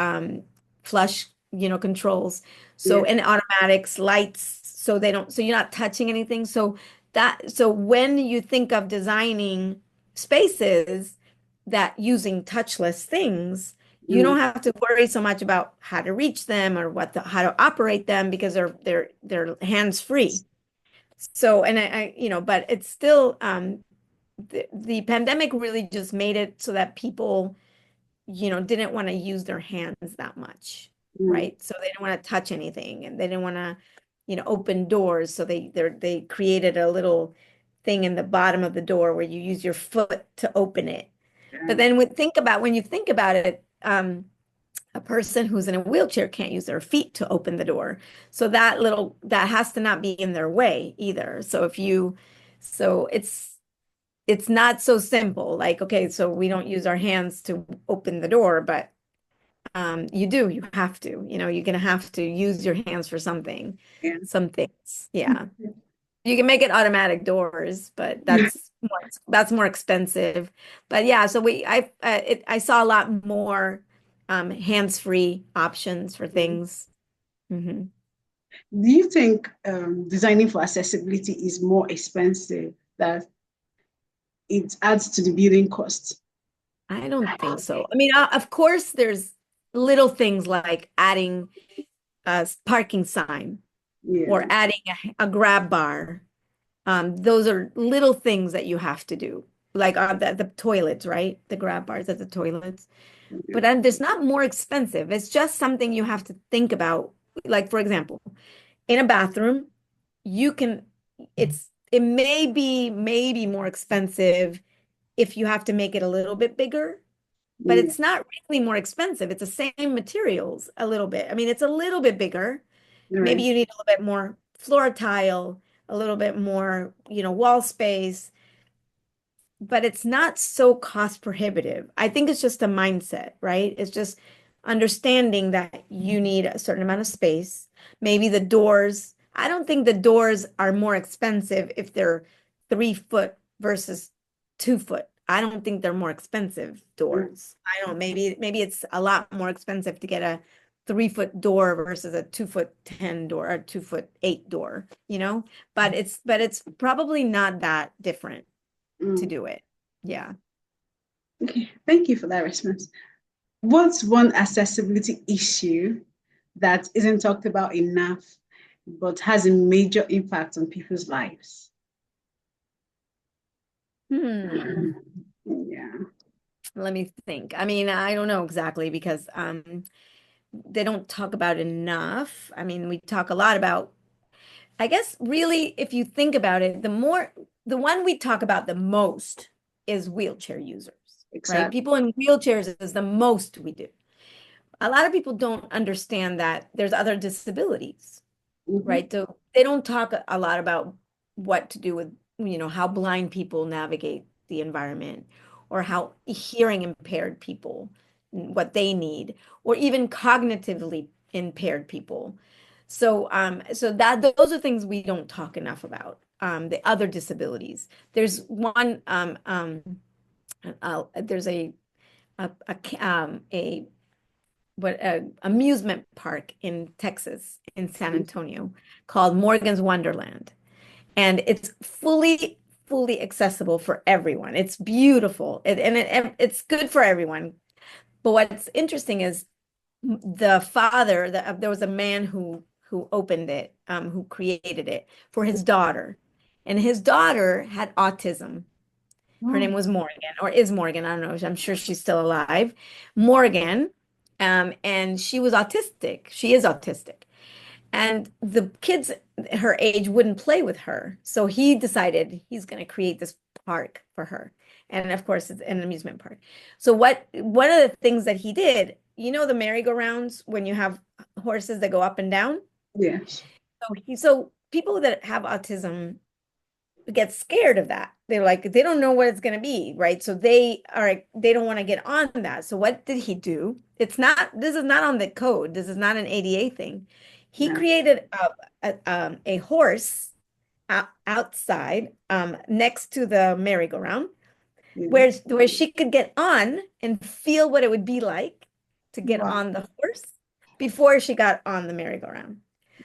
flush, controls. So and automatics, lights, so you're not touching anything. So when you think of designing spaces that using touchless things, you don't have to worry so much about how to reach them or how to operate them, because they're hands-free. So, and but it's still the pandemic really just made it so that people, didn't want to use their hands that much, right? So they didn't want to touch anything, and they didn't want to, open doors. So they created a little thing in the bottom of the door where you use your foot to open it. But then when you think about it, a person who's in a wheelchair can't use their feet to open the door. So that has to not be in their way either. So it's not so simple. Like, okay, so we don't use our hands to open the door, but you have to, you're gonna have to use your hands for something, some things. Yeah. You can make it automatic doors, but that's more expensive. But yeah, so I saw a lot more hands-free options for things. Mm-hmm. Do you think designing for accessibility is more expensive than it adds to the building cost? I don't think so. I mean, of course, there's little things like adding a parking sign or Yeah. adding a grab bar. Those are little things that you have to do, like the toilets, right? The grab bars at the toilets. But it's not more expensive. It's just something you have to think about. Like, for example, in a bathroom, you can, it may be maybe more expensive if you have to make it a little bit bigger, but Yeah. it's not really more expensive. It's the same materials a little bit. I mean, it's a little bit bigger. Maybe Right. you need a little bit more floor tile, a little bit more, wall space, but it's not so cost prohibitive. I think it's just a mindset, right? It's just understanding that you need a certain amount of space. Maybe the doors, I don't think the doors are more expensive if they're 3 foot versus 2 foot. I don't think they're more expensive Right. doors. I don't, maybe it's a lot more expensive to get a 3 foot door versus a 2 foot 10 door or 2 foot 8 door, but it's probably not that different to Mm. do it. Yeah. Okay. Thank you for that response. What's one accessibility issue that isn't talked about enough, but has a major impact on people's lives? Yeah. Let me think. I mean, I don't know exactly because they don't talk about enough. I mean, we talk a lot about, I guess really if you think about it, the one we talk about the most is wheelchair users, right? Exactly. People in wheelchairs is the most we do. A lot of people don't understand that there's other disabilities, Mm-hmm. right? So they don't talk a lot about what to do with, how blind people navigate the environment or how hearing impaired people, what they need, or even cognitively impaired people. So that those are things we don't talk enough about. The other disabilities. There's one, there's a what amusement park in Texas, in San Antonio, called Morgan's Wonderland. And it's fully accessible for everyone. It's beautiful. It's good for everyone. But what's interesting is the father, there was a man who opened it, who created it for his daughter. And his daughter had autism. Her name Oh, was Morgan, or is Morgan. I don't know. I'm sure she's still alive. Morgan, and she was autistic. She is autistic. And the kids her age wouldn't play with her. So he decided he's going to create this park for her. And of course, it's an amusement park. So one of the things that he did, the merry-go-rounds when you have horses that go up and down? yes. So people that have autism get scared of that. They're like, they don't know what it's going to be, right? So they don't want to get on that. So what did he do? This is not on the code. This is not an ADA thing. He Yeah. created a horse outside, next to the merry-go-round, Yeah. where she could get on and feel what it would be like to get Wow. on the horse before she got on the merry-go-round.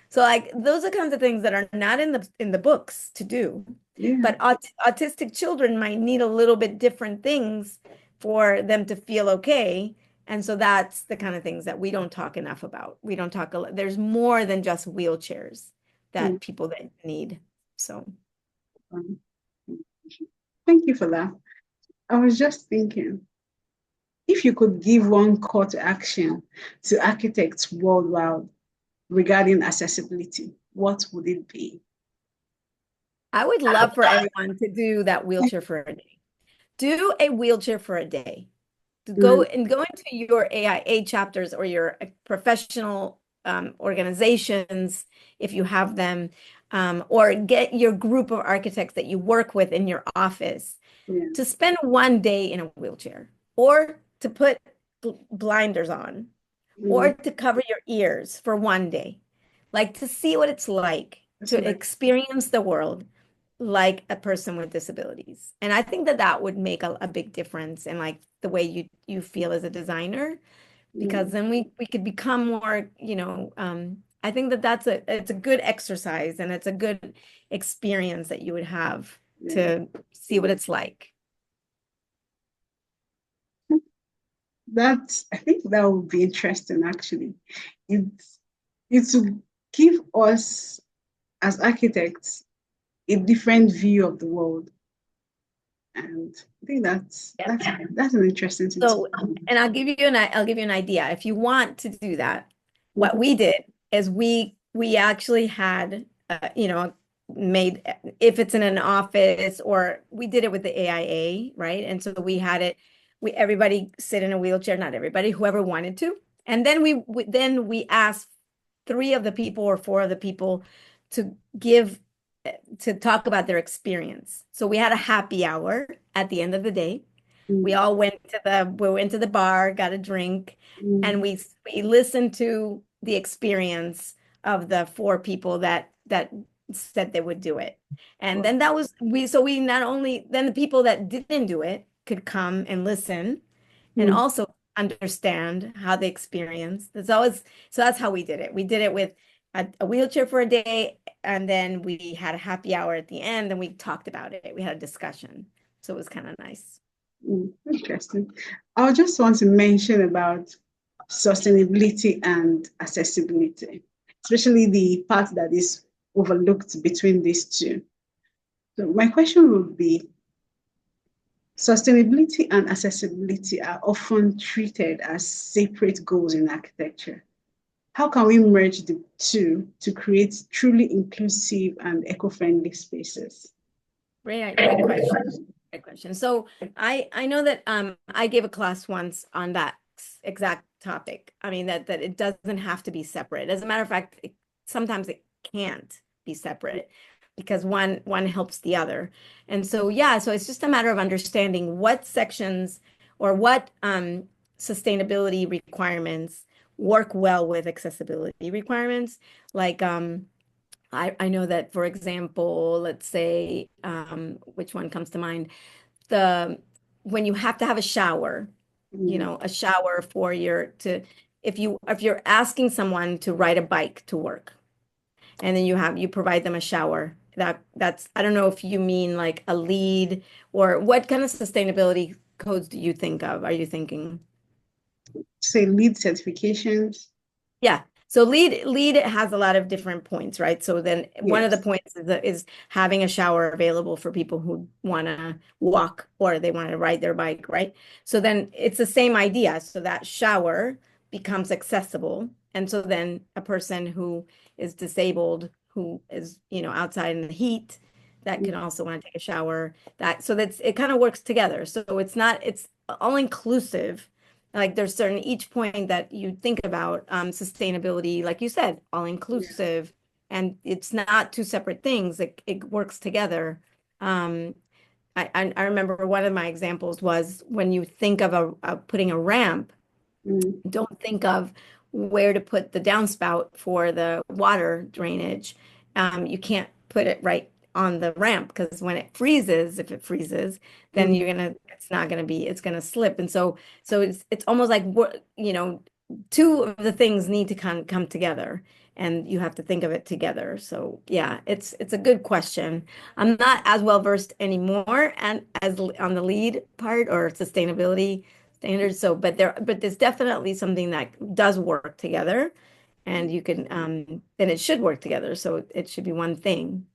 So like those are kinds of things that are not in the books to do. Yeah. But autistic children might need a little bit different things for them to feel okay. And so that's the kind of things that we don't talk enough about. We don't talk there's more than just wheelchairs Mm. that people that need. So Um, Thank you for that. I was just thinking, if you could give one call to action to architects worldwide regarding accessibility, what would it be? I would love for everyone to do that wheelchair for a day. Do a wheelchair for a day. To Mm. go into your AIA chapters or your professional organizations, if you have them, or get your group of architects that you work with in your office Yeah. to spend one day in a wheelchair, or to put blinders on, or Mm. to cover your ears for one day, like to see what it's like That's to what I, experience the world like a person with disabilities. And I think that that would make a big difference in like the way you feel as a designer, yeah. because then we could become more, I think that it's a good exercise and it's a good experience that you would have Yeah. to see what it's like. I think that would be interesting actually. It it would give us as architects a different view of the world. And I think that's an interesting thing to So, and I'll give you an idea. If you want to do that, what Mhm. we did is we actually had made, if it's in an office, or we did it with the AIA, right? And so we had it, we everybody sit in a wheelchair, not everybody, whoever wanted to. And then we asked three of the people or four of the people to give to talk about their experience. So we had a happy hour at the end of the day. We Mm, all we went to the bar, got a drink, and mm, we listened to the experience of the four people that said they would do it. And then that was we not only then the people that didn't do it could come and listen and mm, also understand how they experience. So that's how we did it. We did it with a wheelchair for a day, and then we had a happy hour at the end, and we talked about it. We had a discussion. So it was kind of nice. Interesting. I just want to mention about sustainability and accessibility, especially the part that is overlooked between these two. So my question would be, sustainability and accessibility are often treated as separate goals in architecture. How can we merge the two to create truly inclusive and eco-friendly spaces? Great question. Great question. So I know that I gave a class once on that exact topic. I mean that it doesn't have to be separate. As a matter of fact, sometimes it can't be separate because one helps the other. And so yeah, so it's just a matter of understanding what sections or what sustainability requirements work well with accessibility requirements. Like I know that, for example, let's say, which one comes to mind? The when you have to have a shower, Mm, a shower for if you're asking someone to ride a bike to work, and then you provide them a shower. That's I don't know if you mean like a lead, or what kind of sustainability codes do you think of? Are you thinking? say lead certifications. Yeah. So lead has a lot of different points, right? So then one of the Yes. points is having a shower available for people who want to walk or they want to ride their bike, right? So then it's the same idea. So that shower becomes accessible. And so then a person who is disabled, who is, outside in the heat, that can Mm, also want to take a shower. It kind of works together. So it's all inclusive, like there's certain each point that you think about sustainability, like you said, all yeah. inclusive, and it's not two separate things. It works together. Um, I remember one of my examples was when you think of putting a ramp, Mm, don't think of where to put the downspout for the water drainage. You can't put it right on the ramp because when it freezes, if it freezes, then mm, it's gonna slip. And so it's almost like two of the things need to come together, and you have to think of it together. So yeah, it's a good question. I'm not as well versed anymore and as on the lead part or sustainability standards. So, but there's definitely something that does work together, and you can, and it should work together. So it should be one thing.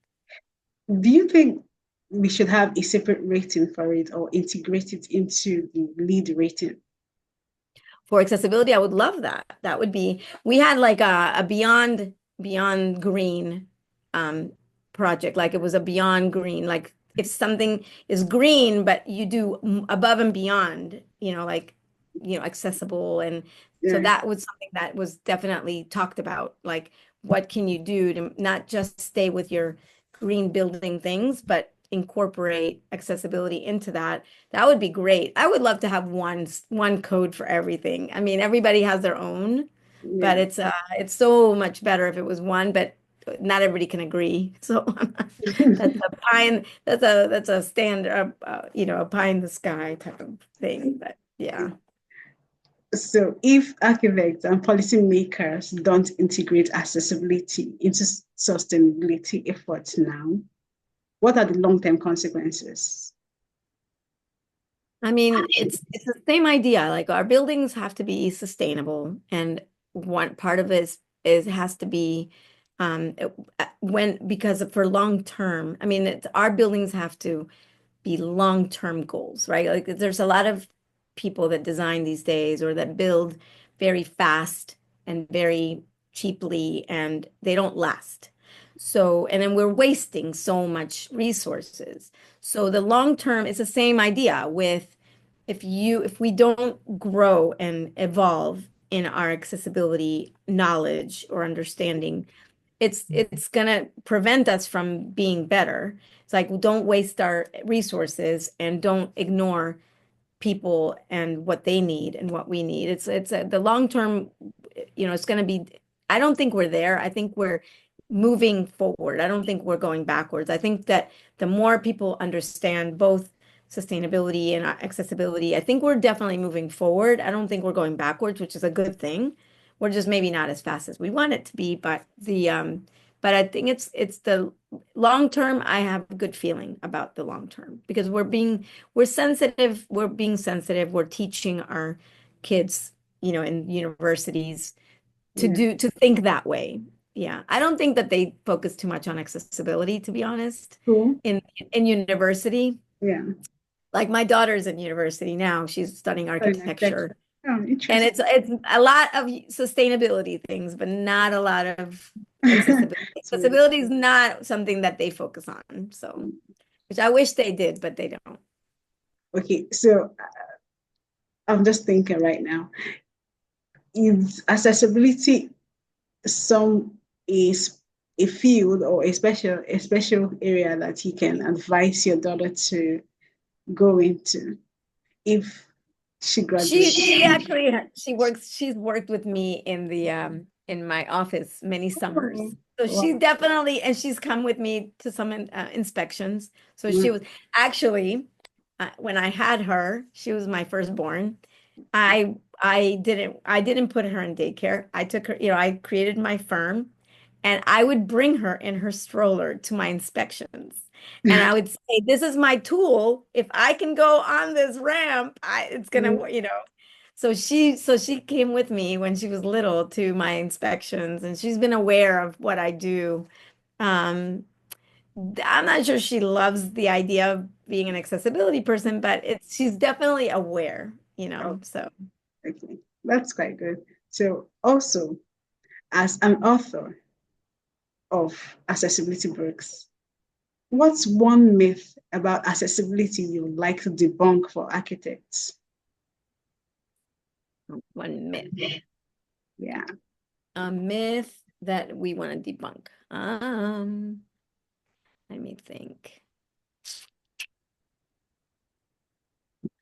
do you think we should have a separate rating for it or integrate it into the lead rating? For accessibility, I would love that. We had like a beyond green um project. Like it was a beyond green. Like if something is green, but you do above and beyond, like accessible. And so Yeah. that was something that was definitely talked about. Like what can you do to not just stay with your green building things, but incorporate accessibility into that. That would be great. I would love to have one code for everything. I mean, everybody has their own, but Yeah. it's so much better if it was one, but not everybody can agree. So that's a standard, a pie in the sky type of thing. But yeah. So if architects and policymakers don't integrate accessibility into sustainability efforts now, what are the long-term consequences? I mean, it's the same idea. Like our buildings have to be sustainable, and one part of it is has to be when because for long term. I mean, our buildings have to be long-term goals, right? Like there's a lot of people that design these days or that build very fast and very cheaply, and they don't last. So, and then we're wasting so much resources. So the long term is the same idea with if we don't grow and evolve in our accessibility knowledge or understanding, it's gonna prevent us from being better. It's like don't waste our resources and don't ignore people and what they need and what we need. The long term, it's going to be, I don't think we're there. I think we're moving forward. I don't think we're going backwards. I think that the more people understand both sustainability and accessibility, I think we're definitely moving forward. I don't think we're going backwards, which is a good thing. We're just maybe not as fast as we want it to be, but I think it's the long term. I have a good feeling about the long term because we're sensitive, we're being sensitive, we're teaching our kids, in universities Yeah. to think that way. Yeah. I don't think that they focus too much on accessibility, to be honest, Cool. in university. Yeah. Like my daughter's in university now, she's studying An architecture. architecture. Oh, And interesting. it's a lot of sustainability things, but not a lot of accessibility. So, Accessibility is not something that they focus on. So, which I wish they did, but they don't. okay, so I'm just thinking right now, is accessibility some is a field or a special area that you can advise your daughter to go into if she graduates? She's worked with me in my office many summers. Oh, So wow. she's come with me to some inspections. So Yeah. she was actually when I had her, she was my firstborn. I didn't put her in daycare. I took her, I created my firm and I would bring her in her stroller to my inspections. And I would say, this is my tool. If I can go on this ramp, it's gonna, so she came with me when she was little to my inspections, and she's been aware of what I do. Um, I'm not sure she loves the idea of being an accessibility person, but she's definitely aware, Oh, so. okay, that's quite good. So also, as an author of accessibility books, what's one myth about accessibility you would like to debunk for architects? One myth. Yeah. A myth that we want to debunk. Let me think.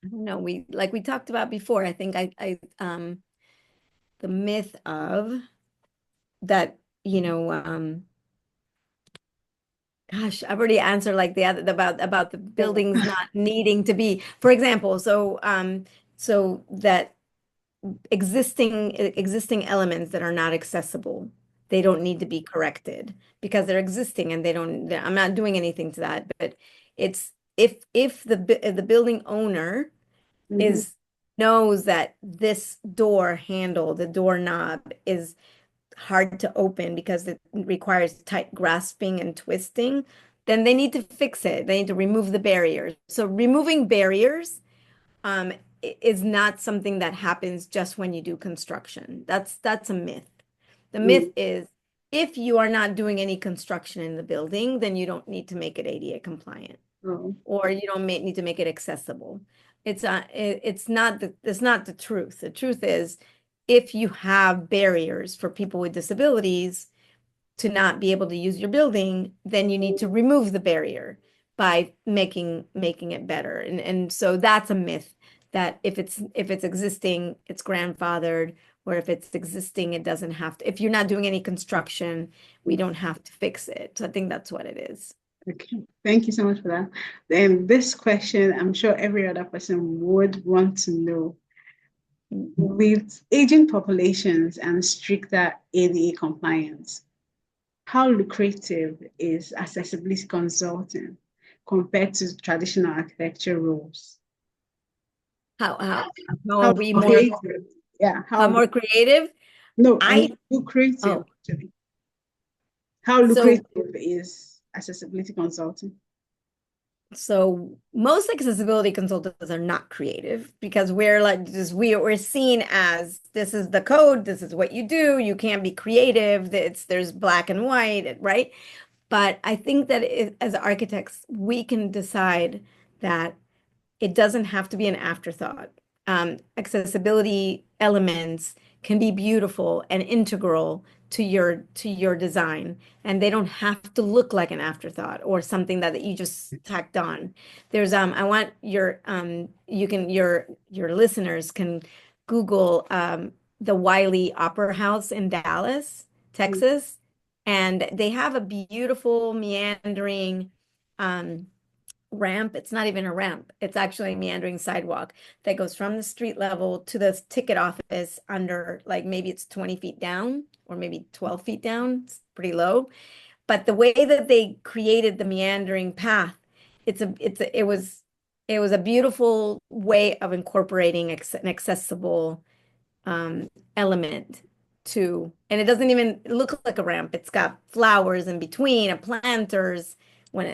I don't know. We talked about before. I think the myth of that, gosh, I've already answered like the other about the buildings not needing to be, for example, so that existing elements that are not accessible, they don't need to be corrected because they're existing and I'm not doing anything to that. But it's if the building owner Mhm. is knows that this door handle, the doorknob is hard to open because it requires tight grasping and twisting, then they need to fix it. They need to remove the barriers. So removing barriers um, is not something that happens just when you do construction. That's a myth. The Mm. myth is if you are not doing any construction in the building, then you don't need to make it ADA compliant Oh, or you don't need to make it accessible. It's not the truth. The truth is if you have barriers for people with disabilities to not be able to use your building, then you need to remove the barrier by making it better. And so that's a myth that if it's existing, it's grandfathered, or if it's existing, it doesn't have to. If you're not doing any construction, we don't have to fix it. So I think that's what it is. okay. Thank you so much for that. And this question, I'm sure every other person would want to know. With aging populations and stricter ADA compliance, how lucrative is accessibility consulting compared to traditional architecture roles? How How are we more creative? Yeah, how more creative? no, I and lucrative oh actually. How so lucrative is accessibility consulting? So most accessibility consultants are not creative because we're like just we're seen as this is the code, this is what you do. You can't be creative. There's black and white, right? But I think that as architects, we can decide that it doesn't have to be an afterthought. Accessibility elements can be beautiful and integral to your design, and they don't have to look like an afterthought or something that you just tacked on. There's I want you can your listeners can Google the Wiley Opera House in Dallas, Mm, Texas, and they have a beautiful meandering um ramp. It's not even a ramp. It's actually a meandering sidewalk that goes from the street level to the ticket office under like maybe it's 20 feet down or maybe 12 feet down. It's pretty low. But the way that they created the meandering path, it was a beautiful way of incorporating an accessible element to, and it doesn't even look like a ramp. It's got flowers in between and planters when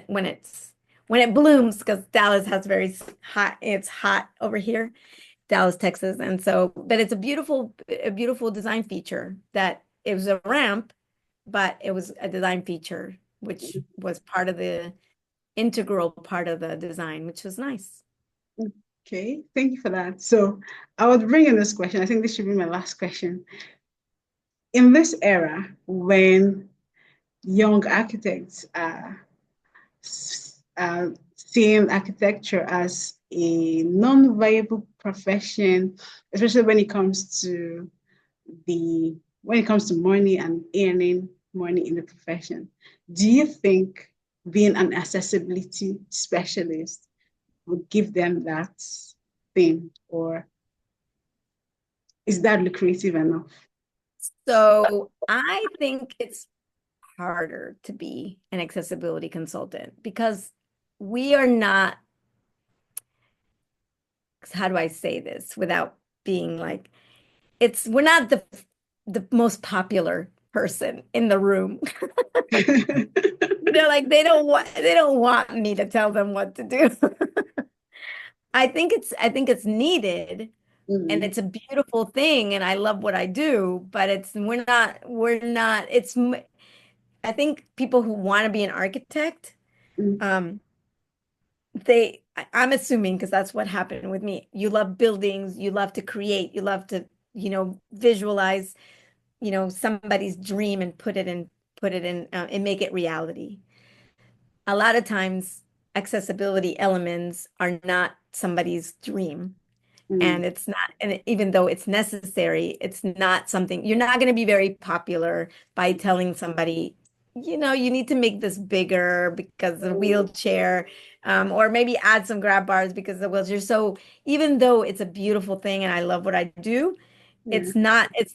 it blooms, because Dallas has very hot, it's hot over here, Dallas, Texas. And so, but it's a beautiful design feature that it was a ramp, but it was a design feature, which was part of the integral part of the design, which was nice. okay, thank you for that. So I would bring in this question. I think this should be my last question. In this era, when young architects are seeing architecture as a non-viable profession, especially the when it comes to money and earning money in the profession. Do you think being an accessibility specialist would give them that thing, or is that lucrative enough? So I think it's harder to be an accessibility consultant because we are not, how do I say this without being like, we're not the most popular person in the room. They're like they don't want me to tell them what to do. I think it's needed and Mm, it's a beautiful thing and I love what I do, but we're not I think people who want to be an architect, mm, um, I'm assuming because that's what happened with me. You love buildings, you love to create, you love to, visualize, somebody's dream and put it in, and make it reality. A lot of times, accessibility elements are not somebody's dream. mm, And it's not, and even though it's necessary, it's not something you're not going to be very popular by telling somebody, you need to make this bigger because the wheelchair, or maybe add some grab bars because the wheelchair. So even though it's a beautiful thing and I love what I do, yeah. it's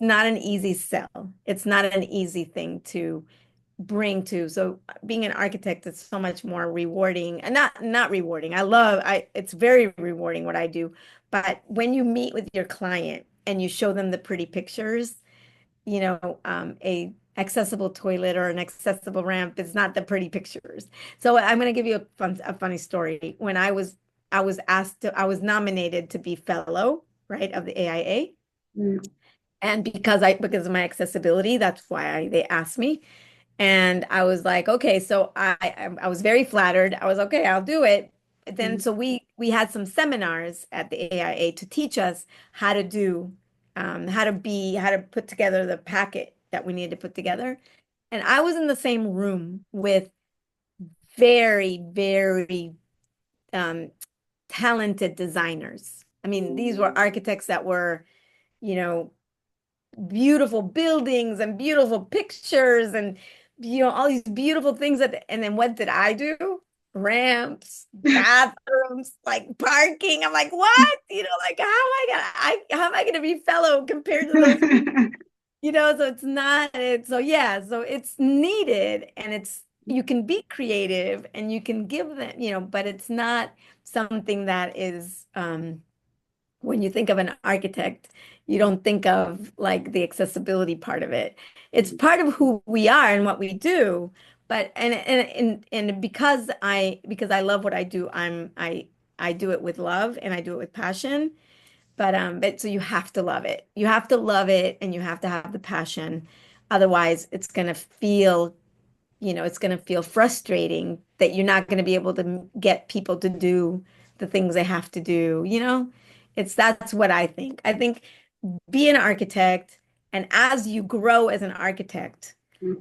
not an easy sell. It's not an easy thing to bring to. So being an architect is so much more rewarding and not rewarding. It's very rewarding what I do. But when you meet with your client and you show them the pretty pictures, a accessible toilet or an accessible ramp is not the pretty pictures. So I'm going to give you a funny story. When I was nominated to be fellow, right, of the AIA. Mm, And because of my accessibility, that's why they asked me. And I was like, okay, so I was very flattered. I was okay, I'll do it. Then mm, so we had some seminars at the AIA to teach us how to do how to put together the packet that we needed to put together. And I was in the same room with very, very um, talented designers. I mean, these were architects that were, you know, beautiful buildings and beautiful pictures and all these beautiful things and then what did I do? Ramps, bathrooms, like parking. I'm like, what? Like how am I gonna be fellow compared to those people? So it's not it so yeah, so it's needed and it's you can be creative and you can give them, but it's not something that is when you think of an architect, you don't think of like the accessibility part of it. It's part of who we are and what we do. But and because I love what I do, I do it with love and I do it with passion. But so you have to love it. You have to love it and you have to have the passion. Otherwise, it's going to feel frustrating that you're not going to be able to get people to do the things they have to do, that's what I think. I think be an architect, and as you grow as an architect,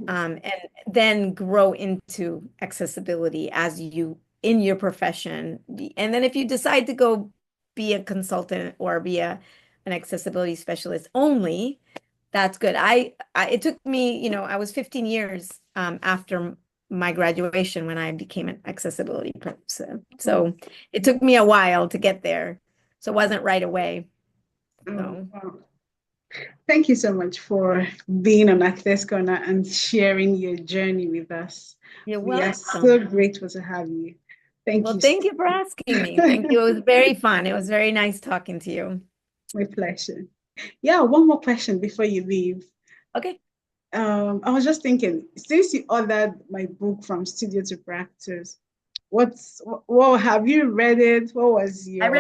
and then grow into accessibility as you in your profession. And then if you decide to go be a consultant or be an accessibility specialist only, that's good. It took me, I was 15 years after my graduation when I became an accessibility person. So it took me a while to get there. So it wasn't right away. So. Wow. Thank you so much for being on Architects Corner and sharing your journey with us. You're We are welcome. so grateful to have you. Thank you. Thank you for asking me. Thank you. It was very fun. It was very nice talking to you. My pleasure. Yeah, one more question before you leave. Okay. I was just thinking, since you ordered my book From Studio to Practice, what have you read it? What was your? I've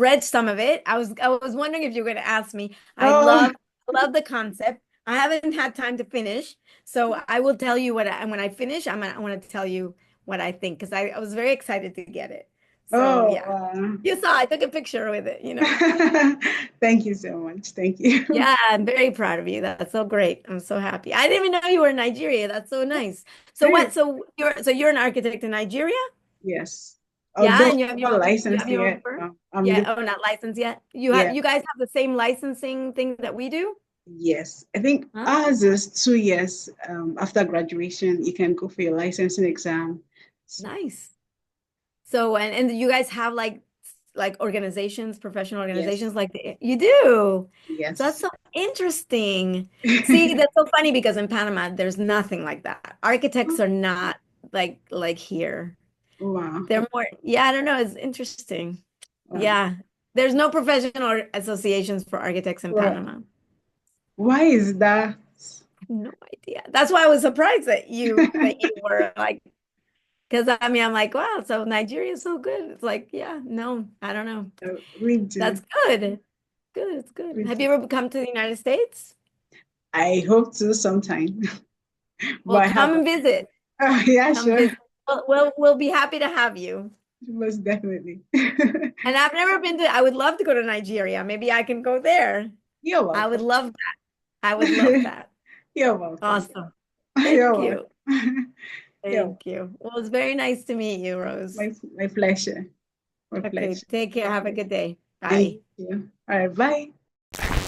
read some of it. I was wondering if you were going to ask me. I Oh, love the concept. I haven't had time to finish, so I will tell you when I finish. I want to tell you what I think because I was very excited to get it. So yeah, you saw I took a picture with it. Thank you so much. Thank you. Yeah, I'm very proud of you. That's so great. I'm so happy. I didn't even know you were in Nigeria. That's so nice. So what? So you're an architect in Nigeria? Yes. Yeah, Although and I'm not you have licensed your own yet. firm? I'm Yeah, looking. oh, not licensed yet. Yeah. You guys have the same licensing thing that we do? Yes. I think Huh? ours is 2 years after graduation. You can go for your licensing exam. Nice. So and you guys have like organizations, professional Yes. organizations you do. So that's Yes. so interesting. See, that's so funny because in Panama there's nothing like that. Architects are not like here. Wow. They're more, yeah, I don't know, it's interesting. Wow. Yeah. There's no professional associations for architects in Right. Panama. Why is that? No idea. That's why I was surprised that you were like, because I mean, I'm like, wow, so Nigeria is so good. It's like, yeah, no, I don't know. We do. That's good. Good, it's good. We Have do. you ever come to the United States? I hope to sometime. Well, But I come and haven't. visit. Yeah, Come sure. visit. We'll be happy to have you. Most definitely. And I've never been I would love to go to Nigeria. Maybe I can go there. You're I would welcome. love that. I would love that. You're welcome. Awesome. You're Thank you. welcome. You're Thank you. Well, it's very nice to meet you, Rose. my pleasure. My Okay, pleasure. take care. Have a good day. And Bye. you. All right, bye.